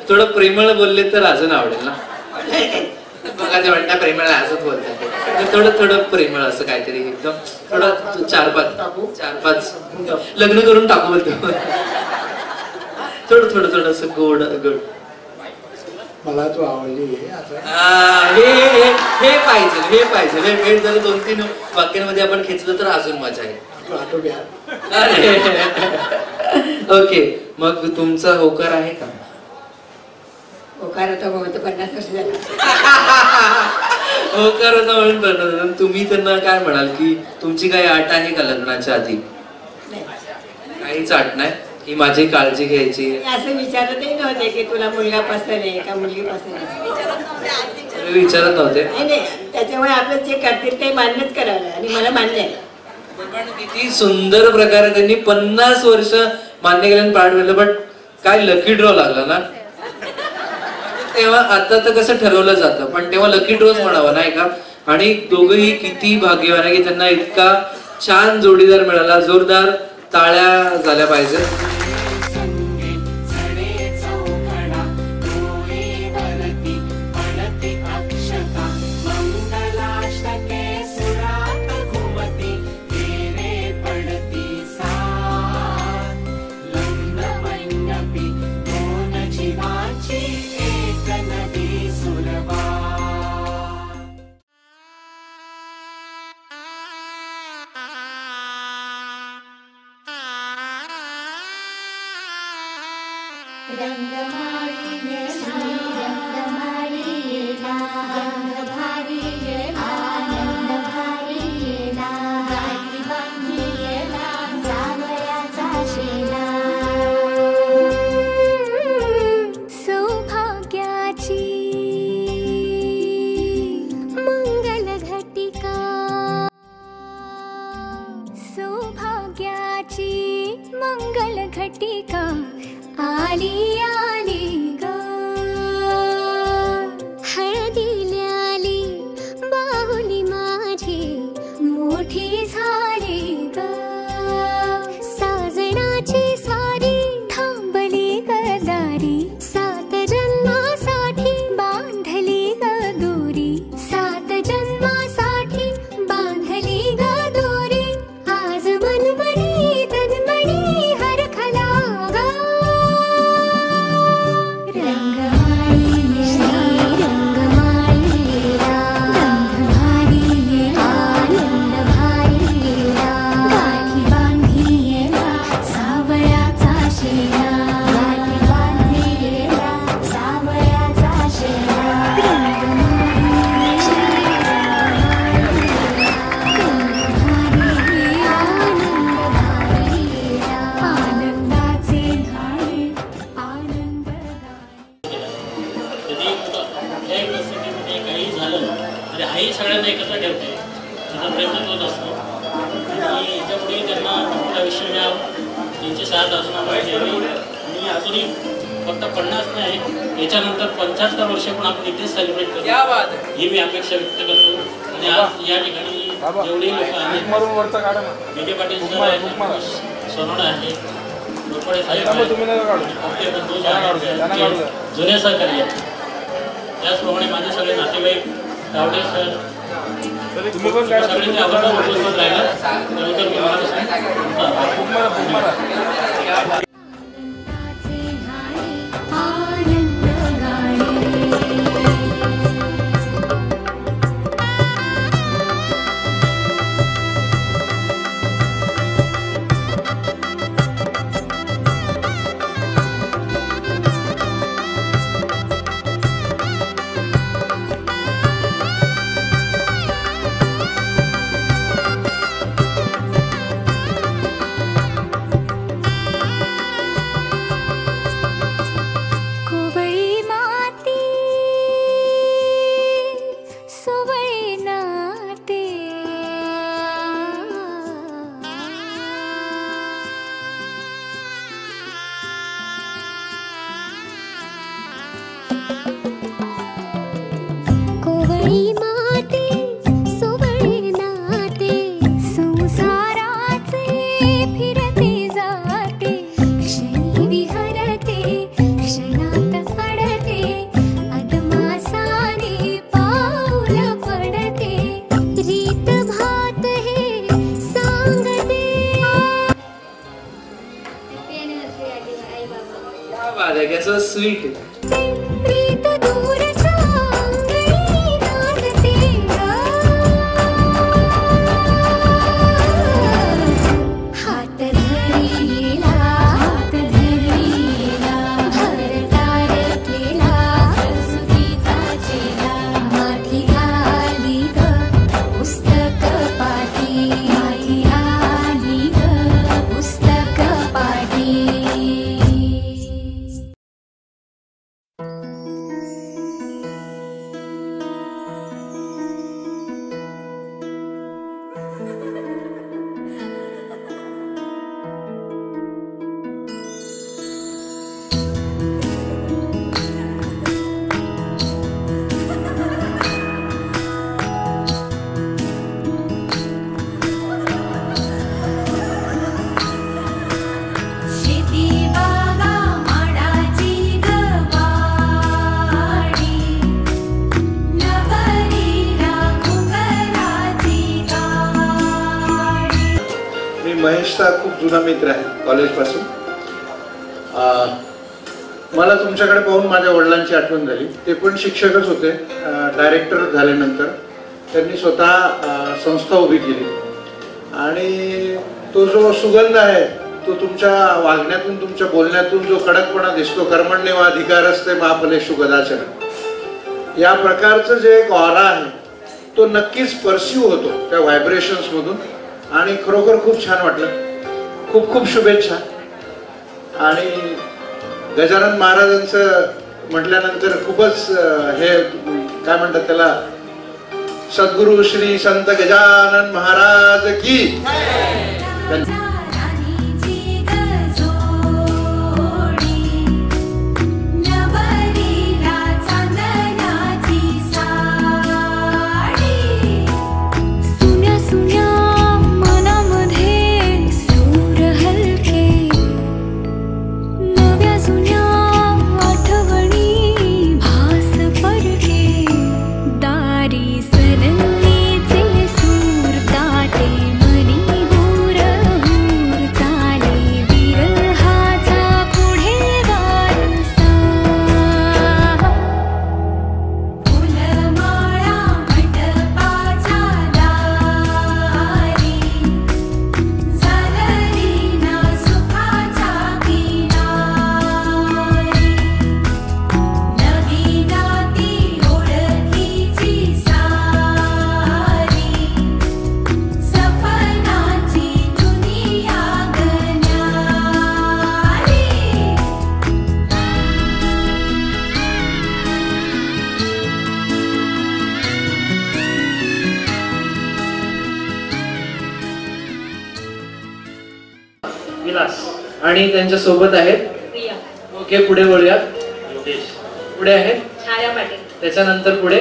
थोडं प्रेमळ बोलले तर अजून आवडेल ना. बघा ते म्हणता प्रेमळ असंच बोलतात. थोडं प्रेमळ असं काहीतरी एकदम थोडं 4-5 लग्न करून टाकू बोलतो. थोडं असं गोड. मला तू आवडली हे पाहिजे. हे जर 2-3 वाक्यांमध्ये आपण खेचलं तर अजून मजा आहे. ओके, मग तुमचा होकार आहे का? होकार होता बहुत 50 वर्ष झाला. होकार होता म्हणून 50. तुम्ही त्यांना काय म्हणाल की तुमची काही आट आहे का लग्नाच्या आधी? काहीच आट नाही ही माझी काळजी घ्यायची. असं विचारतही नव्हते की तुला मुलगा पसंत आहे का मुलगी पसंत आहे, विचारत नव्हते. नाही. त्याच्यामुळे आपलं जे करतील ते मान्यच करावं आणि मला मान्य आहे. पण किती सुंदर प्रकारे त्यांनी 50 वर्ष मान्य केल्याने पाठ मिळलं. बट काय लकी ड्रॉ लागला ना तेव्हा. आता तर कसं ठरवलं जातं, पण तेव्हा लकी ड्रॉच म्हणावं नाही का. आणि दोघंही किती भाग्यवान आहे की त्यांना इतका छान जोडीदार मिळाला. जोरदार टाळ्या झाल्या पाहिजे. फक्त 50 नाही, याच्यानंतर 75 वर्ष पण आपण इथेच सेलिब्रेट करू ही मी अपेक्षा व्यक्त करतो. आणि आज या ठिकाणी जेवढी लोक आहेत विजय पाटील सर आहेत, सोनवणे आहे, गोरपडे साहेब आहेत, ओके संतोष आहेत, जुने सहकारी आहेत. त्याचप्रमाणे माझे सगळे नातेवाईक गावडे सर सगळ्यांचे आभार उपस्थित राहिला त्याबद्दल मी मनापासून स्वीट. महेशचा खूप जुना मित्र आहे कॉलेजपासून. मला तुमच्याकडे पाहून माझ्या वडिलांची आठवण झाली. ते पण शिक्षकच होते. डायरेक्टर झाल्यानंतर त्यांनी स्वतः संस्था उभी केली आणि तो जो सुगंध आहे तो तुमच्या वागण्यातून तुमच्या बोलण्यातून जो कडकपणा दिसतो, कर्मण्येव अधिकारस्ते मा फलेषु कदाचन, या प्रकारचं जे एक ऑरा आहे तो नक्कीच परसिव्ह होतो त्या व्हायब्रेशन्स मधून आणि खरोखर खूप छान वाटलं. खूप खूप शुभेच्छा. आणि गजानन महाराजांचं म्हटल्यानंतर खूपच हे काय म्हणतात त्याला, सद्गुरु श्री संत गजानन महाराज की. आणि त्यांच्या सोबत आहेत प्रिया. ओके, पुढे बोलूयात. पुढे आहेत छाया पाटील. त्याच्यानंतर पुढे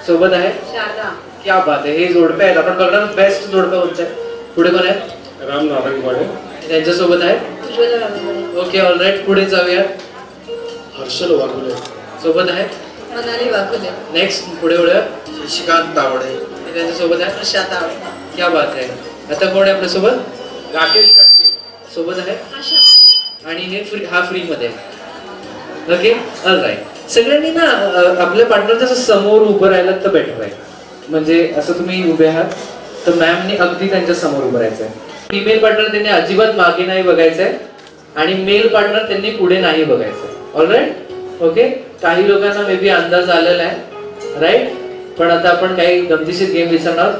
सोबत आहे शारदा. क्या बात आहे, हे जोडपे आहेत. आपण बघणार बेस्ट जोडपे कोणते आहे? पुढे कोण आहे? राम नारायण वाडे त्यांच्यासोबत आहे. ओके ऑल राईट, पुढे जाऊया. हर्षल वाघुले सोबत आहे. मनाली वाघुले. नेक्स्ट पुढे वळूया. शशिकांत तावडे त्यांच्यासोबत आहे. आशा तावडे. क्या बात आहे. आता कोण आहे आपल्या सोबत? राकेश कट्टे सोबत आहे. आणि हे हा फ्री मध्ये. Okay all right. सगळ्यांनी ना आपल्या पार्टनरच्या समोर उभं राहिलं तर बेटर आहे. म्हणजे असं तुम्ही उभे आहात तर मॅमने अगदी त्यांच्या समोर उभं राहायचंय. फिमेल पार्टनर त्यांनी अजिबात मागे नाही बघायचंय आणि मेल पार्टनर त्यांनी पुढे नाही बघायचंय. All right. ओके, काही लोकांना मे बी अंदाज आलेला आहे राईट. पण आता आपण काही गमतीशीर गेम विचारणार.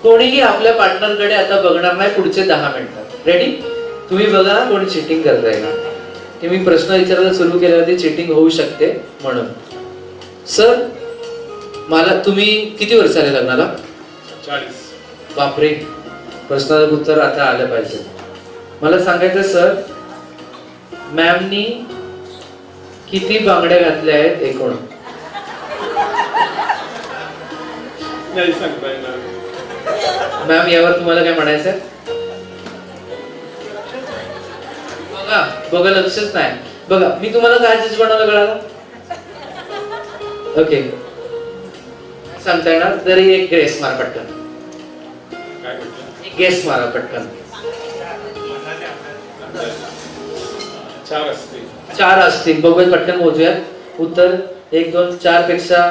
कोणीही आपल्या पार्टनरकडे आता बघणार नाही पुढचे 10 मिनिटं. रेडी? तुम्ही बघा कोणी चिटिंग करताय का. ते मी प्रश्न विचारायला सुरू केल्यावरती चिटिंग होऊ शकते म्हणून. सर मला तुम्ही किती वर्ष झाले लग्नाला? 40. बापरे, प्रश्नाचं उत्तर आता आलं पाहिजे. मला सांगायचं सर, मॅमनी किती बांगड्या घातल्या आहेत एकूण? नाही सांगता येणार. मॅम यावर तुम्हाला काय म्हणायचं? बघा बघा लक्षच नाही. बघा मी तुम्हाला काय जज बनवलं कळालं? ओके सांगता येणार तरी एक गेस मार पटकन. काय म्हटलं? एक गेस मारा पटकन. 4 असतील. 4 असतील. बघूया पटकन मोजूयात. उत्तर 1 2 4 पेक्षा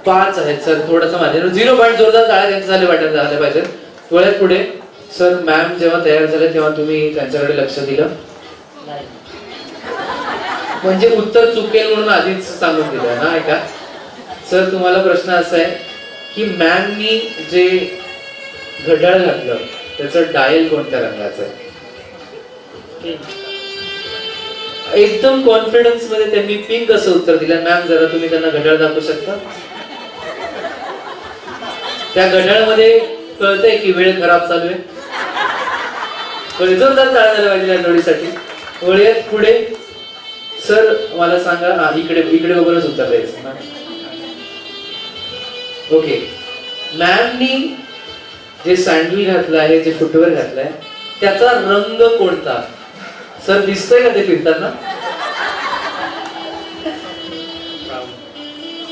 5 आहेत सर. थोडंसं माझे 0 पॉईंट जोरदार टाळ्या त्यांचे झाले वाटत झाले पाहिजे. थोड्यात पुढे सर मॅम जेव्हा तयार झाले तेव्हा तुम्ही त्यांच्याकडे लक्ष दिलं? म्हणजे उत्तर चुकेल म्हणून आधीच सांगून दिलं ना. ऐका सर, तुम्हाला प्रश्न असा आहे की मॅमनी जे घड्याळ घातलं त्याचं डायल कोणत्या रंगाचं आहे? एकदम कॉन्फिडन्स मध्ये त्यांनी पिंक असं उत्तर दिलं. मॅम जरा तुम्ही त्यांना घड्याळ दाखवू शकता? त्या घड्याळमध्ये कळतंय की वेळ खराब चालू आहे. जोरदार टाळ्या झाल्या पाहिजे या जोडीसाठी. वळूयात पुढे. सर मला सांगा, इकडे इकडे बघूनच उत्तर द्यायचं ना. ओके, मॅमनी जे सँडल घातलं आहे, जे फुटवेअर घातलंय त्याचा रंग कोणता? सर दिसतंय का ते फिरताना?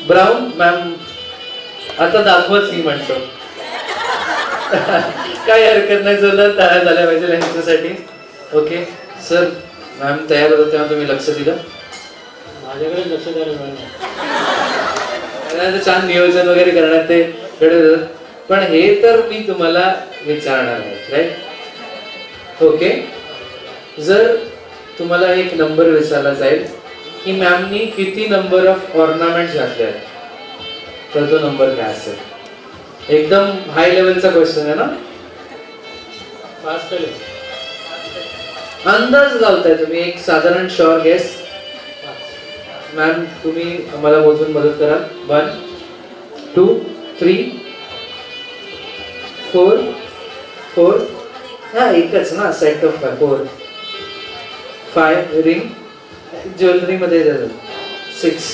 ब्राऊन. मॅम आता दाखवच मी म्हणतो. काही हरकत नाही, जोरदार टाळ्या झाल्या पाहिजे यांच्यासाठी. ओके सर, मॅम तयार होतं तेव्हा तुम्ही लक्ष दिलं? माझ्याकडे लक्ष द्यायला छान नियोजन वगैरे करण्यात ते घडत. पण हे तर मी तुम्हाला विचारणार आहे राईट. ओके, जर तुम्हाला एक नंबर विचारला जाईल की मॅमनी किती नंबर ऑफ ऑर्नामेंट घातले आहेत तर तो नंबर काय असेल? एकदम हाय लेवलचा क्वेश्चन आहे ना. 5 केले. अंदाज लावताय तुम्ही, एक साधारण शॉर गेस. मॅम तुम्ही आम्हाला मोजून मदत करा. 1 2 3 4 हा एकच ना सेट ऑफ 4 5 रिंग ज्वेलरी मध्ये 6.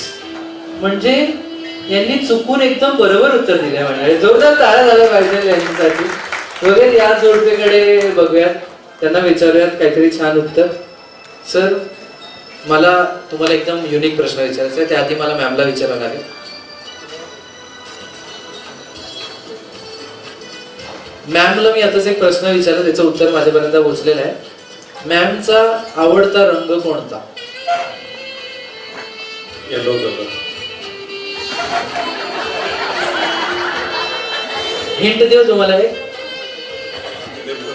म्हणजे यांनी चुकून एकदम बरोबर उत्तर दिले. म्हणजे जोरदार टाळ्या झाल्या पाहिजे यांच्यासाठी. वगैरे या जोडपीकडे बघूयात, त्यांना विचारूयात काहीतरी छान उत्तर. सर मला तुम्हाला एकदम युनिक प्रश्न विचारायचा आहे. त्याआधी मला मॅमला विचारायला लागेल. मॅमला मी आताच एक प्रश्न विचारला, त्याचं उत्तर माझ्यापर्यंत पोहोचलेलं आहे. मॅमचा आवडता रंग कोणता? Yellow colour. हिंट देऊ तुम्हाला? एक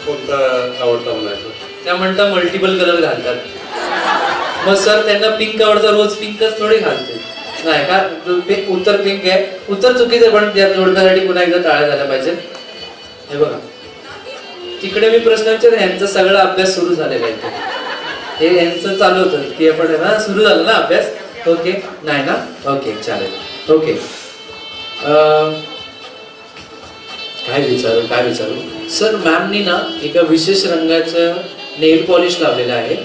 कोणता आवडता म्हणायचं? त्या म्हणता मल्टिपल कलर घालतात. मग सर त्यांना पिंक आवडतं, रोज पिंकच थोडी घालते नाही का? उत्तर पिंक आहे. उत्तर चुकीचं, पण त्या जोडण्यासाठी पुन्हा एकदा टाळ्या झाल्या पाहिजे. हे बघा तिकडे मी प्रश्न विचार, यांचा सगळा अभ्यास सुरू झालेला आहे. हे यांचं चालू होतं की आपण ना सुरू झालं ना अभ्यास. ओके नाही ना? ओके चालेल. ओके काय विचारू सर, मॅमनी ना एका विशेष रंगाचं नेल पॉलिश लावलेलं आहे,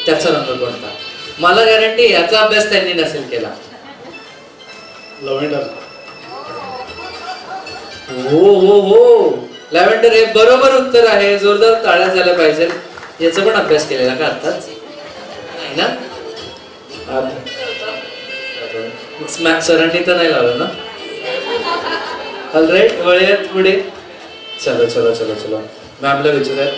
त्याचा रंग कोणता? मला गॅरंटी याचा अभ्यास त्यांनी नसेल केला. लव्हेंडर. हो हो हो, लॅव्हेंडर हे बरोबर उत्तर आहे. जोरदार टाळ्या झाल्या पाहिजे. याचा पण अभ्यास केलेला का आताच? नाही ना? सरांनी तर नाही लावलं ना? ऑलराईट, वळूयात पुढे. चलो चलो चलो चलो, मॅमला विचारूयात.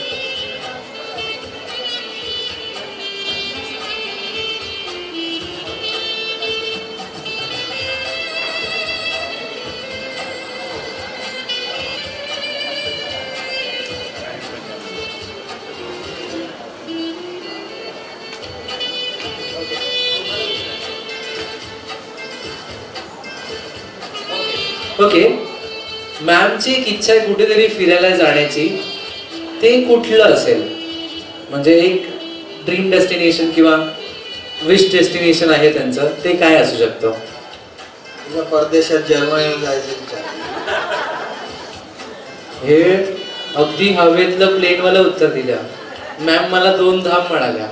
ओके, मॅमची एक इच्छा आहे कुठेतरी फिरायला जाण्याची. ते कुठलं असेल? म्हणजे एक ड्रीम डेस्टिनेशन किंवा विश डेस्टिनेशन आहे त्यांचं, ते काय असू शकतं? परदेशात जर्मनीला जायचं. हे अगदी हवेतलं प्लेनवाला उत्तर दिल्या. मॅम मला 2 धाम म्हणाल्या.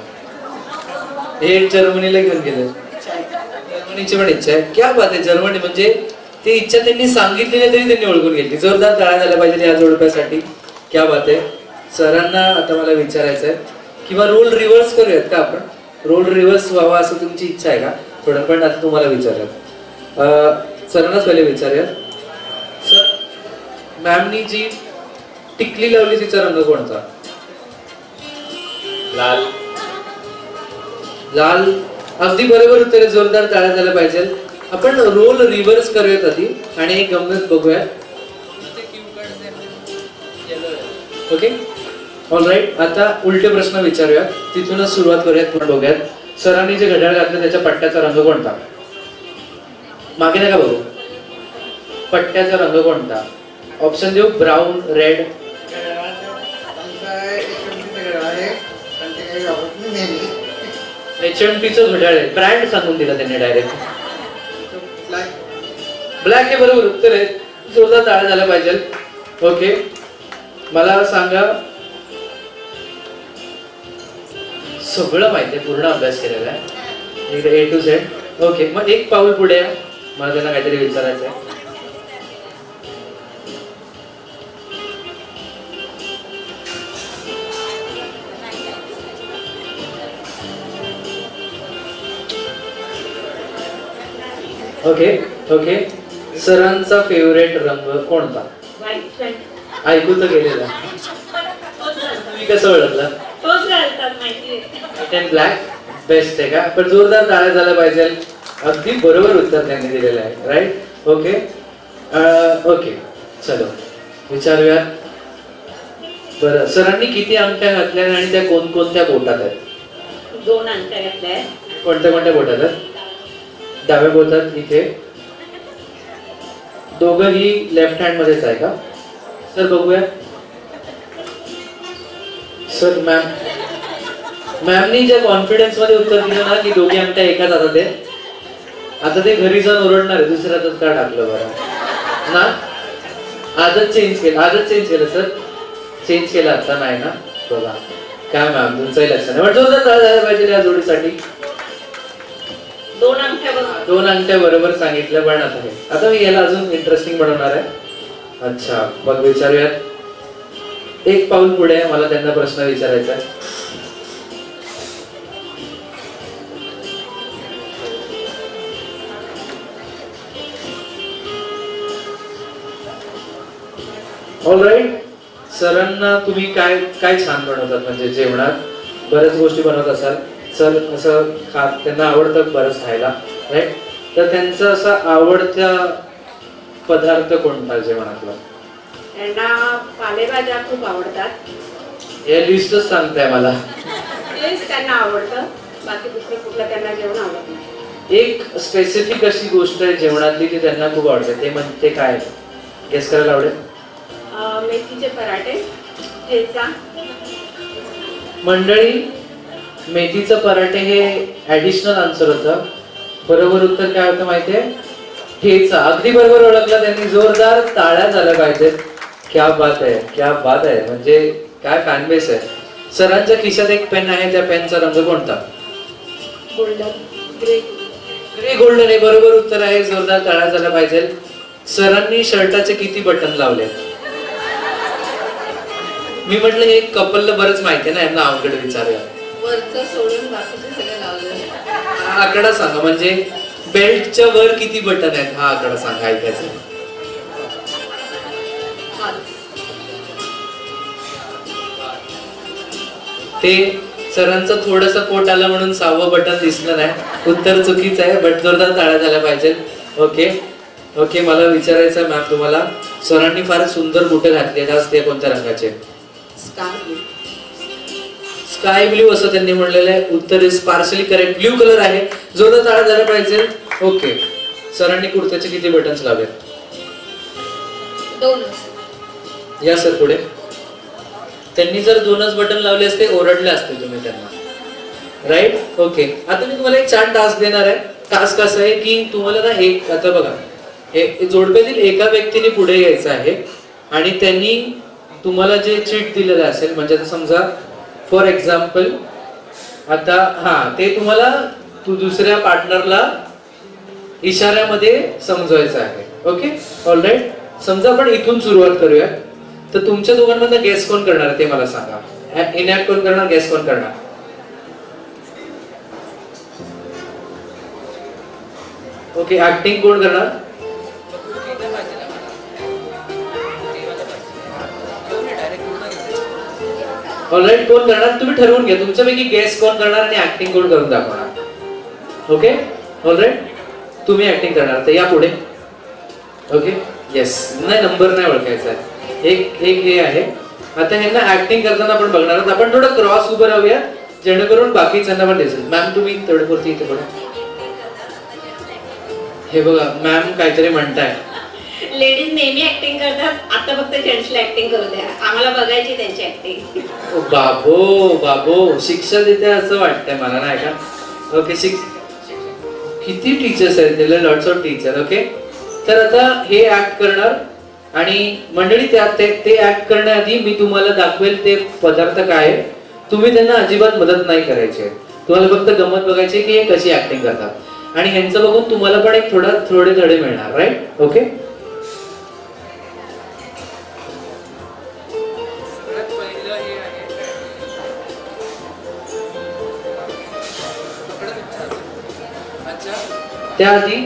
हे जर्मनीला घेऊन गेले. जर्मनीची पण इच्छा आहे. क्या बात आहे. जर्मनी म्हणजे ती इच्छा त्यांनी सांगितली नाही तरी त्यांनी ओळखून घेतली. जोरदार टाळ्या झाल्या पाहिजे या जोडप्यासाठी. क्या बात आहे. सरांना आता मला विचारायचं आहे, किंवा रोल रिव्हर्स करूयात का आपण? रोल रिव्हर्स व्हावा असं तुमची इच्छा आहे का? थोडं पण आता तुम्हाला विचारूयात. सरांनाच पहिले विचारूयात. सर, मॅमनी जी टिकली लावली तिचा रंग कोणता? लाल. लाल अगदी बरोबर उत्तर आहे. जोरदार टाळ्या झाल्या पाहिजे. आपण रोल रिव्हर्स करूयात आधी आणि एक गंमत बघूयात. Okay, all right. आता उलटे प्रश्न विचारूयात, तिथूनच सुरुवात करूयात. पुन्हा बघूयात. सरांनी जे घड्याळ घातलं त्याच्या पट्ट्याचा रंग कोणता? मागे नका बघू. पट्ट्याचा रंग कोणता? ऑप्शन देऊ? Brown, red. HMTचं घड्याळ आहे. ब्रँड सांगून दिला त्यांनी डायरेक्ट. ब्लॅक हे बरोबर उत्तर आहे. जोरदार टाळ्या झाल्या पाहिजे. ओके, मला सांगा, सगळं माहिती आहे, पूर्ण अभ्यास केलेला आहे A to Z. ओके, मग एक पाऊल पुढे आहे. मला त्यांना काहीतरी विचारायचं आहे. ओके ओके, सरांचा फेवरेट रंग कोणता? ऐकू तर गेलेला. तुम्ही कसं ओळखलं? ब्लॅक बेस्ट आहे का? पण जोरदार टाळ्या झाल्या पाहिजे. अगदी बरोबर उत्तर त्यांनी दिलेलं आहे. राईट. ओके ओके, चलो विचारूया. बरं, सरांनी किती अंगठ्या घातल्या आणि त्या कोणकोणत्या बोटात आहेत? 2 अंगठ्या घातल्या. कोणत्या कोणत्या बोटात आहेत? डाव्या बोटात इथे. दोघंही लेफ्ट हँड मध्येच आहे का? सर बघूया. सर, मॅमनी ज्या कॉन्फिडन्स मध्ये उत्तर दिलं ना की दोघी अंगठ्या एकाच हातात आहेत, आता ते घरी जाऊन ओरडणार आहे दुसऱ्या हातात का टाकलं बरं ना? आजच चेंज केलं सर. चेंज केलं आता नाही ना? बघा काय मॅम, तुमचंही लक्ष नाही. जोरदार टाळ्या झाल्या पाहिजे या जोडीसाठी. 2 अंगठ्या बरोबर सांगितलं. पण आता मी याला अजून इंटरेस्टिंग बनवणार आहे. अच्छा, मग विचारूयात. एक पाऊल पुढे आहे. मला त्यांना प्रश्न विचारायचा आहे. ऑलराईट. सरांना तुम्ही काय काय छान बनवतात? म्हणजे जेवणात बऱ्याच गोष्टी बनवत असाल. सर असं त्यांना आवडतं बरंच खायला, राईट? तर त्यांचा असा आवडता पदार्थ कोणता जेवणातला? त्यांना पालेभाज्या खूप आवडतात. हे लिस्टच सांगताय मला. तेच त्यांना आवडतं, बाकी दुसरं कुठलं त्यांना जेवण आवडत नाही. एक स्पेसिफिक अशी गोष्ट आहे जेवणातली ती त्यांना खूप आवडते. ते म्हणजे काय? गेस करायला आवडेल? मेथीचे पराठे, ठेचा. मंडळी, मेथीचं पराठे हे ऍडिशनल आन्सर होतं. बरोबर उत्तर काय होतं माहितीये? ठेचा. अगदी बरोबर ओळखला त्यांनी. जोरदार टाळ्या झाल्या पाहिजेत. क्या बात आहे, क्या बात आहे. म्हणजे काय फॅनबेस आहे. सरांच्या खिशात एक पेन आहे. त्या पेनचा रंग कोणता? Golden, grey. ग्रे गोल्डन हे बरोबर उत्तर आहे. जोरदार टाळ्या झाल्या पाहिजे. सरांनी शर्टाचे किती बटन लावले? मी म्हटलं हे कपलला बरंच माहिती ना, यांना अवघड विचारूया. वरचं सोडून बाकीचे सगळे लावले. हा आकडा सांगा, म्हणजे बेल्टच्या वर किती बटन आहेत हा आकडा सांगा. ऐकायचं ते सरांचं थोडस पोट आलं म्हणून 6वं बटन दिसलं नाही. उत्तर चुकीचं आहे, बट जोरदार टाळ्या झाल्या पाहिजे. ओके ओके, मला विचारायचं आहे मॅम तुम्हाला, सरांनी फार सुंदर बुटं घातली आहेत, आज ते कोणत्या रंगाचे? स्काय ब्ल्यू असं त्यांनी म्हणलेलं आहे. उत्तर is partially correct, blue colour आहे. जोरदार टाळ्या झाल्या पाहिजे. ओके, सरांनी कुर्त्याचे किती बटन्स लावले? 2. या सर पुढे. त्यांनी जर 2च बटन लावले असते ओरडले असते तुम्ही त्यांना, राईट? ओके, आता मी तुम्हाला एक छान टास्क देणार आहे. टास्क असं आहे की तुम्हाला ना एक, आता बघा हे जोडप्यातील एका व्यक्तीने पुढे यायचं आहे आणि त्यांनी तुम्हाला जे चीट दिलेलं असेल, म्हणजे आता समजा फॉर एक्झाम्पल आता ते तुम्हाला दुसऱ्या पार्टनरला इशाऱ्यामध्ये समजवायचं आहे. Okay, all right. समजा आपण इथून सुरुवात करूया. तर तुमच्या दोघांमधनं गेस कोण करणार ते मला सांगा. इनॅक्ट कोण करणार, गेस कोण करणार? ओके, ऍक्टिंग कोण करणार? ऑलराईट, कोण करणार तुम्ही ठरवून घ्या. तुमच्यापैकी गेस कोण करणार आणि ऍक्टिंग कोण करून दाखवणार. ओके, ऑलराईट, तुम्ही ऍक्टिंग करणार. तर या पुढे. Okay, yes. नाही, नंबर नाही ओळखायचा आहे. एक हे आहे. आता ह्यांना ऍक्टिंग करताना आपण बघणार आहोत. आपण थोडं क्रॉस उभं राहूया जेणेकरून बाकीच्यांना पण दिसेल. मॅम तुम्ही थोडीपुरती इथे बघा. हे बघा मॅम काहीतरी म्हणताय. लेडीज नेहमी ऍक्टिंग करतात, आता फक्त जेंट्सला ऍक्टिंग करू द्या, आम्हाला बघायची त्यांची ऍक्टिंग. बाबो शिक्षा देते असं वाटतंय मला, नाही का? ओके, किती टीचर्स आहेत त्याला, लॉट्स ऑफ टीचर. ओके, तर आता हे ऍक्ट करणार आणि मंडळी ते ऍक्ट करण्याआधी मी तुम्हाला दाखवेल ते पदार्थ काय आहे. तुम्ही त्यांना अजिबात मदत नाही करायची. तुम्हाला फक्त गंमत बघायची की हे कशी ऍक्टिंग करतात आणि ह्यांचं बघून तुम्हाला पण एक थोडे धडे मिळणार, राईट? ओके, त्याआधी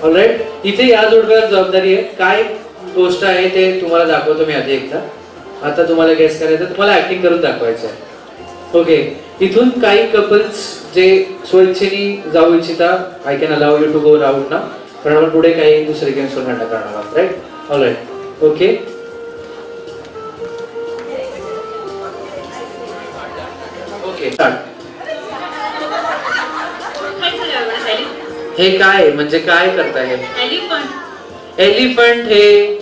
ऑलराईट, इथे या जोडप्यावर जबाबदारी आहे. काय गोष्ट आहे ते तुम्हाला दाखवतो मी आधी एकदा. आता तुम्हाला गेस करायचं, तुम्हाला ऍक्टिंग करून दाखवायचं आहे. ओके, इथून काही कपल्स जे स्वइच्छेने जाऊ इच्छिता, I can allow you to go out ना, पण आपण पुढे काही दुसरे गेम्स करणार आहोत, right? Alright, okay. Okay, start. हे काय म्हणजे काय करताय? एलिफंट हे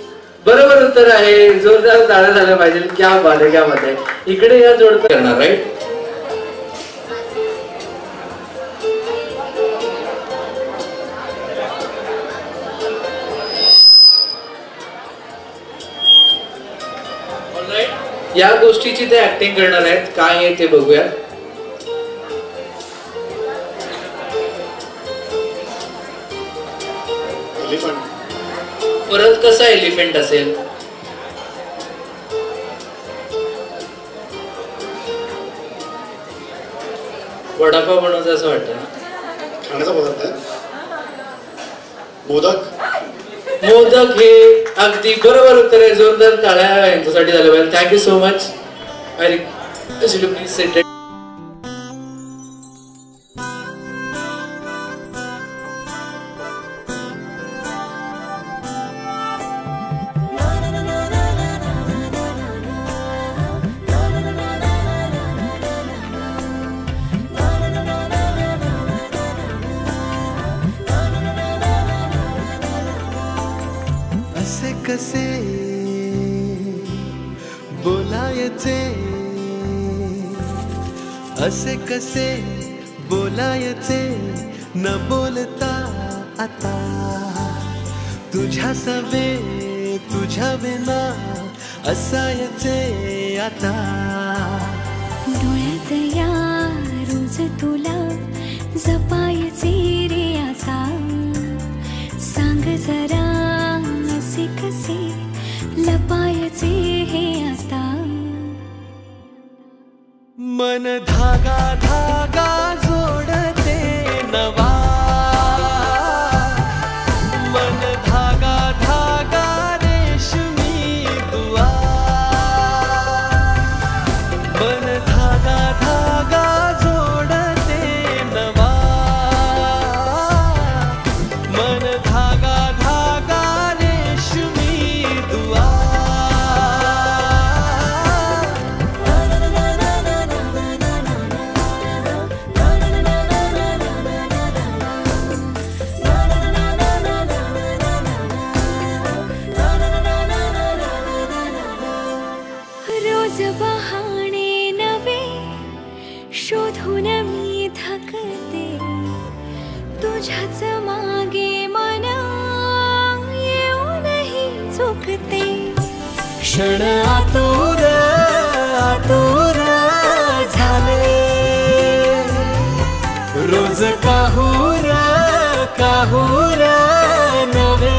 बरोबर उत्तर आहे. जोरदार टाळ्या झाल्या पाहिजे. क्या बात आहे, क्या बात आहे. इकडे या जोडपे करणार, राईट? या गोष्टीची ते ऍक्टिंग करणार आहेत. काय आहे ते बघूया. परत कसा एलिफंट असेल? वडापाव बनवतो असं वाटतं. खाण्याचा पदार्थ आहे. मोदक. मोदक हे अगदी बरोबर उत्तर आहे. जोरदार टाळ्या यांच्यासाठी झाल्या पाहिजे. Thank you so much. Please set. असे कसे बोलायचे न बोलता आता, तुझ्या सवे तुझ्या विना असायचे आता. डोळ्यात या रोज तुला जपायचे रे आता, सांग जरा असे कसे लपायचे हे आता. मन धागा धागा जोडते नवा, मन धागा धागा रेशमी दुआ, मन धागा धागा जोडते नवा, मन धागा धागा रेशमी दुआ. रोज बहाणे नवे शोधून मी थकते, तुझ्याच मागे मन येऊनही चुकते. क्षण आतुर आतुर झाले, रोज काहूर काहूर नवे,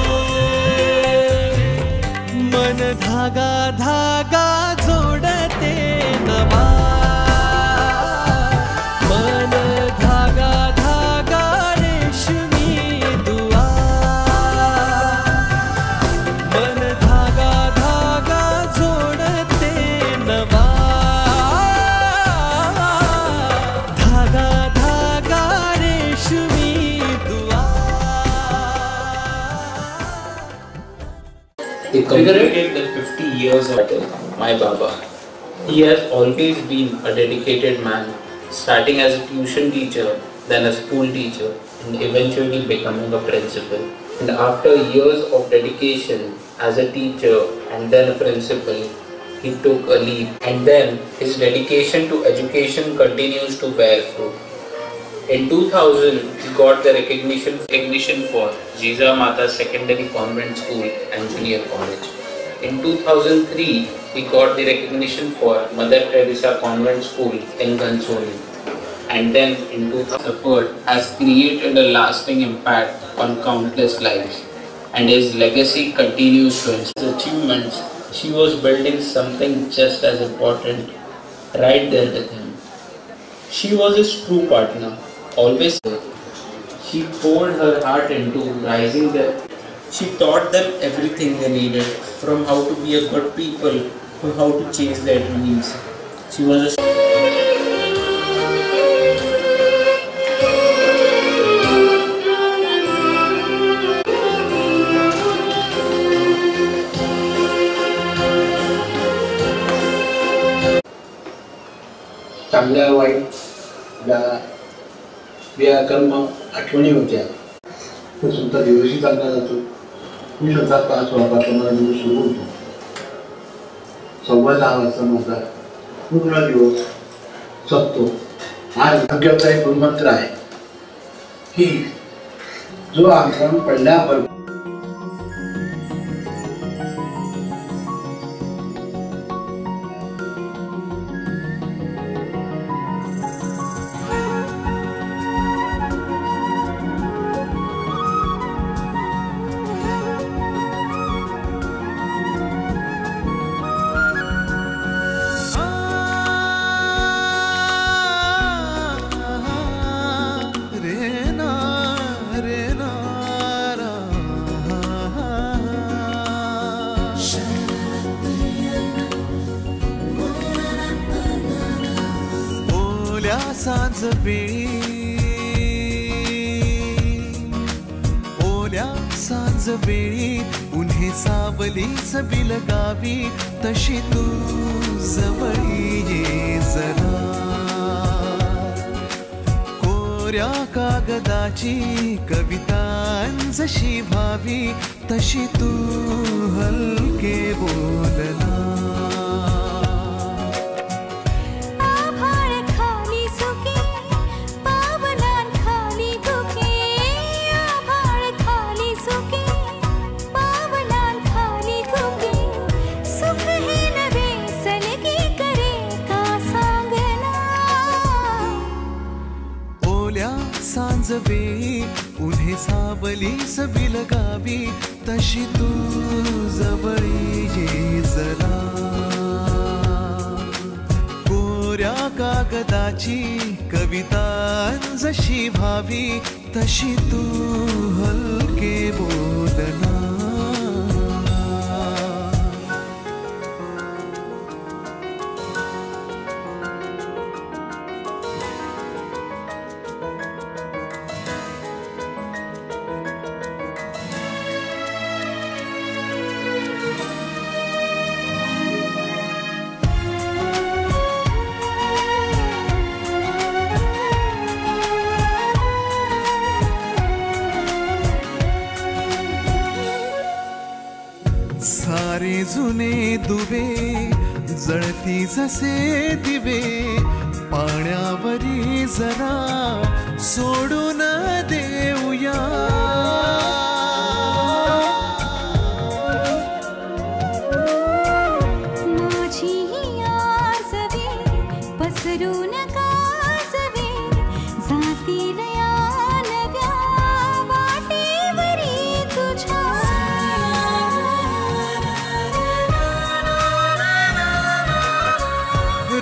मन धागा धागा जोडते नवा, मन धागा धागा रेशमी दुआ, मन धागा धागा जोडते नवा, धागा धागा रेशमी दुआ. To commemorate the 50 years of my Baba. He has always been a dedicated man, starting as a tuition teacher, then a school teacher, and eventually becoming a principal. And after years of dedication as a teacher and then a principal, he took a leap. And then his dedication to education continues to bear fruit. In 2000, he got the recognition for Jizamata Secondary Convent School and Junior College. In 2003, he got the recognition for Mother Teresa Convent School in Gansoni. And then in 2004, has created a lasting impact on countless lives. And his legacy continues to inspire. His achievements, she was building something just as important right there with him. She was his true partner. Always she poured her heart into rising them. She taught them everything they needed, from how to be a good people to how to chase their dreams. She was a चांगल्या वाईट व्याकरण आठवणी होत्या, तो सुद्धा दिवसही चालला जातो. मी स्वतः 5 वाजता दिवस सुरू होतो, 6:15 वाजता माझा पूर्ण दिवस संपतो. आज भाग्याचा एक गुणमंत्र आहे की जो अंतराळून पडल्यावर सांज वेळी, ओल्या सांज वेळी उन्हे सावलीच बिलगावी, तशी तू जवळी ये जरा. कोऱ्या कागदाची कविता जशी व्हावी, तशी तू हलके बोलना. आभाळ खाली वेळी उन्हे सावलीस बिलगावी तशी तू जवळी ये जरा. कोऱ्या कागदाची कविता जशी भावी तशी तू हलके बोलना. सारे जुने दुवे जळती जसे दिवे पाण्यावरी जरा सोडून देऊया. माझी आसवे पसरून कासवे जातील या नव्या वाटेवरी तुझ्या.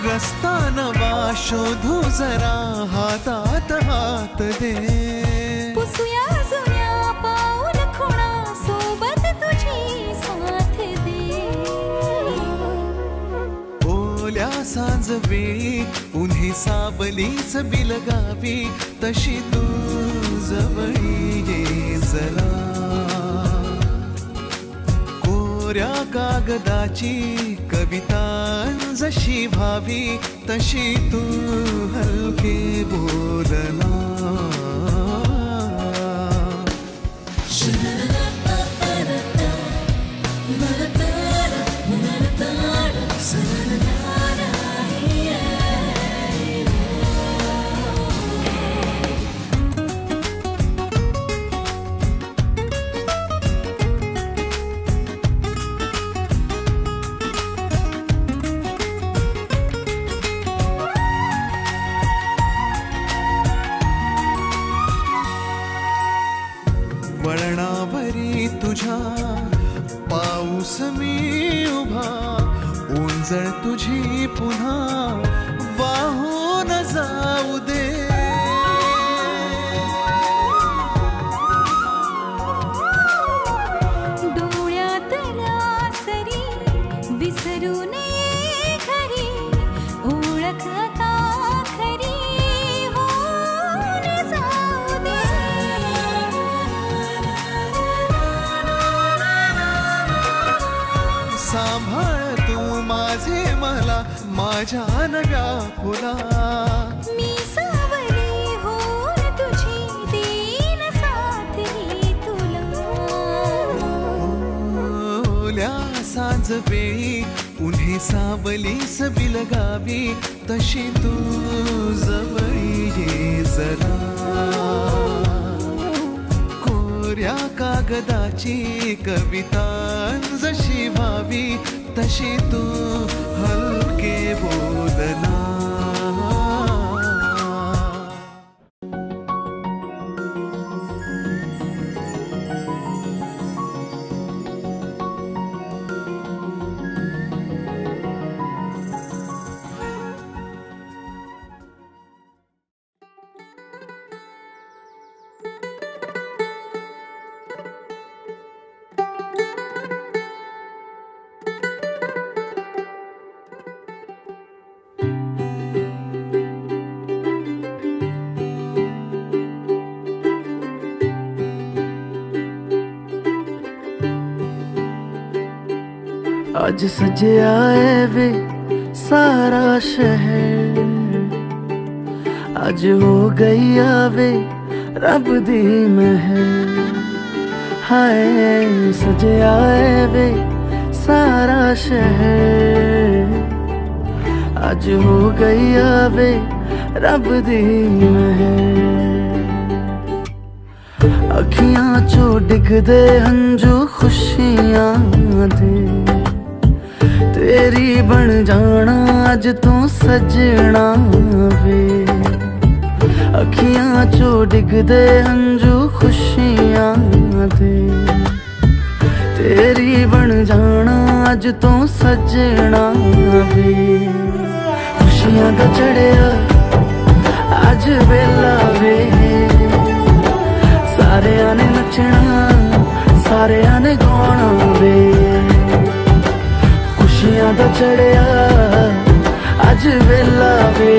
रस्ता नवा शोधू जरा हातात हात दे. पुसूया जुन्या पाऊल खुणा सोबत तुझी साथ दे. ओल्या सांज वेळी उन्हे सावलीच बिलगावी तशी तू जवळी ये जरा. कोऱ्या कागदाची कविता जशी भावी तशी तू हलके बोलना. वळणावरी तुझ्या पाऊस मी उभा ओंजळ तुझी पुन्हा वाहून जाऊ दे. डोळ्यातल्या सरी विसरू नये खरी ओळख आता खरी होऊन जाऊ दे. सांभाळ तू माझे मला माझ्या नव्या फुला. मी सावली होऊन तुझी देईन साथ ही तुला. ओल्या सांज वेळी उन्हे सावलीस बिलगावी तशी तू जवळी ये जरा. कोऱ्या कागदाची कविता जशी भावी तशी तू हलके बोलना. आज सजिया है वे सारा शहर, आज हो गई आवे रब दी महर। हाय सजिया है वे सारा शहर, आज हो गई आवे रब दी महर। अखियां चो डिगदे हंजू खुशियां दे, तेरी बन जाना अज तू सजना वे। अखियां चो डिगदे हंजू खुशियां दे तेरी बन जाना अज तो सजना वे खुशियां दा चढ़िया अज वेला वे सारियां ने नचना सारियां ने गाना वे खुशियां दा चढ़िया अज वेला वे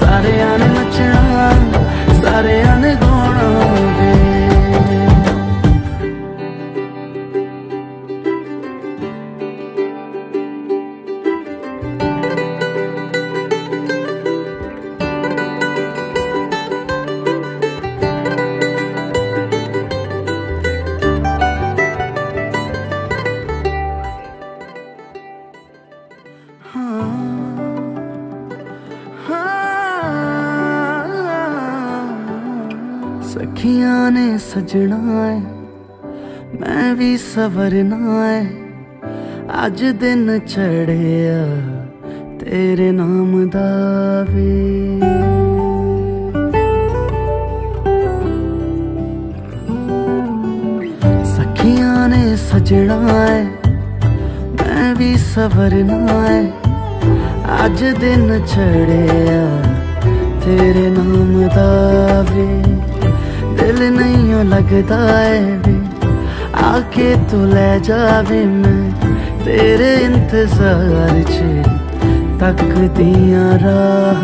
सारियां ने नचना सारियां ने गाना वे सखियां ने सजना है मैं भी सवरना है अज दिन चढ़िया तेरे नाम दा वे सखियां ने सजना है मैं भी सवरना है अज दिन चढ़िया तेरे नाम दा वे दिल नहीं लगता है वे आके तू ले जावे मैं तेरे इंतजार च तकदियां राह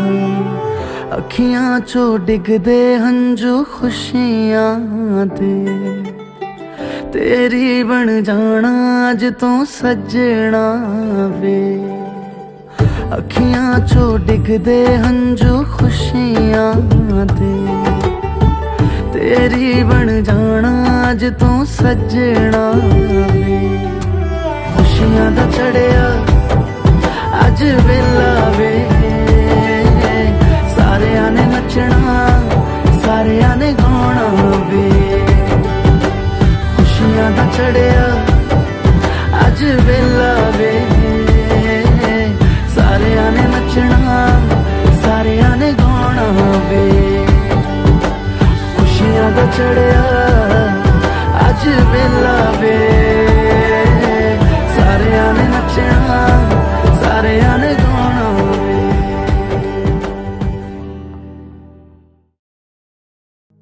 अखियां चो डिगदे हंजू खुशियां दे तेरी बन जाना अज तो सजना वे अखियां चो डिगदे हंजू खुशियां दे तेरी बन जाना अज तो सजना वे खुशियां दा चढ़िया अज वेला वे सारियां ने नचना सारियां ने गाना वे खुशियां दा चढ़िया अज वेला वे सारियां ने नचना सारियां ने गाना वे खुशियां दा चढ़िया अज वेला वे सारियां ने नचना सारियां ने गाना वे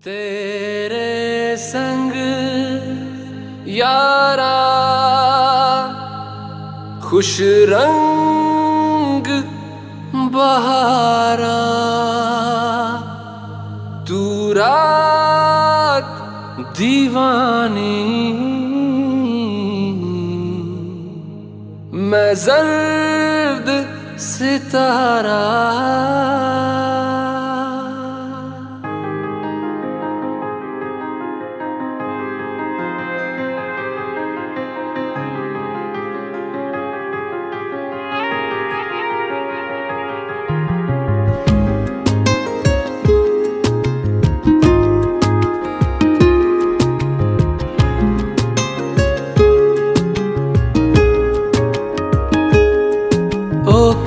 तेरे संग यारा खुश रंग बहारा तू रात दीवानी मैं जर्द सितारा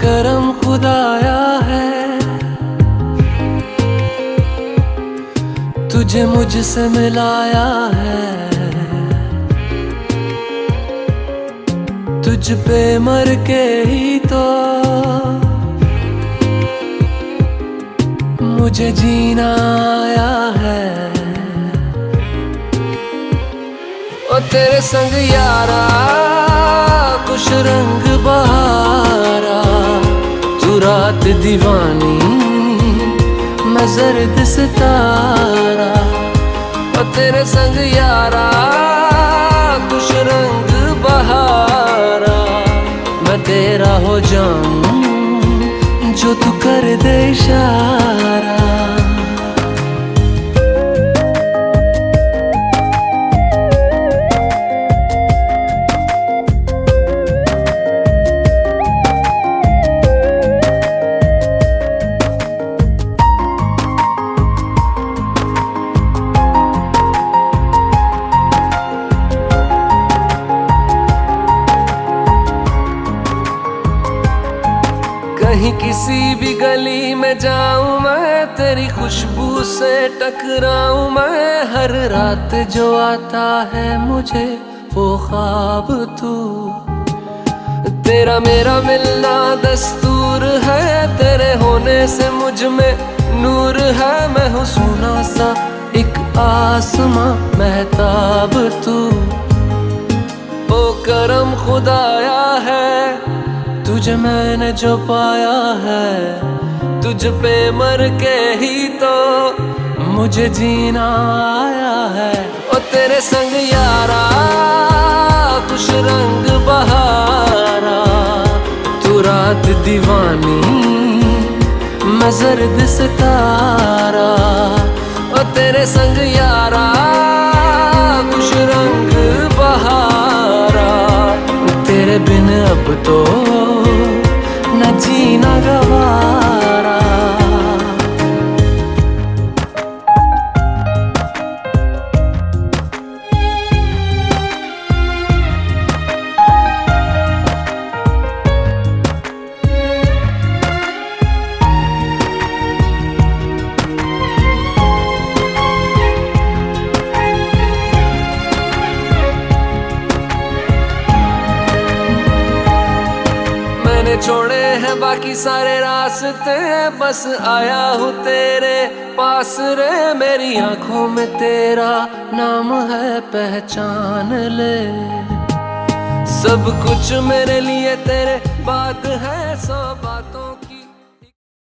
करम खुदाया है तुझे मुझसे मिलाया है तुझ पे मर के ही तो मुझे जीना आया है ओ तेरे संग यारा खुश रंग बहारा तू रात दीवानी मैं जर्द सितारा ओ तेरे संग यारा खुश रंग बहारा मैं तेरा हो जाऊं जो तू कर दे इशारा कहीं किसी भी गली में जाऊं मैं, तेरी खुशबू से टकराऊं मैं। हर रात जो आता है मुझे वो ख्वाब तू, तेरा मेरा मिलना दस्तूर है। तेरे होने से मुझ में नूर है, मैं हूँ सोना सा एक आसमां महताब तू। ओ करम खुदाया है तुझे मैंने जो पाया है, तुझ पे मर के ही तो मुझे जीना आया है। ओ तेरे संग यारा खुश रंग बहारा, तू रात दीवानी मैं जर्द सितारा। ओ तेरे संग यारा खुश रंग बहारा, तेरे बिन अब तो न जीना गवारा। छोड़े हैं बाकी सारे रास्ते, बस आया हूँ तेरे पास रे। मेरी आंखों में तेरा नाम है पहचान ले, सब कुछ मेरे लिए तेरे बात है, सौ बात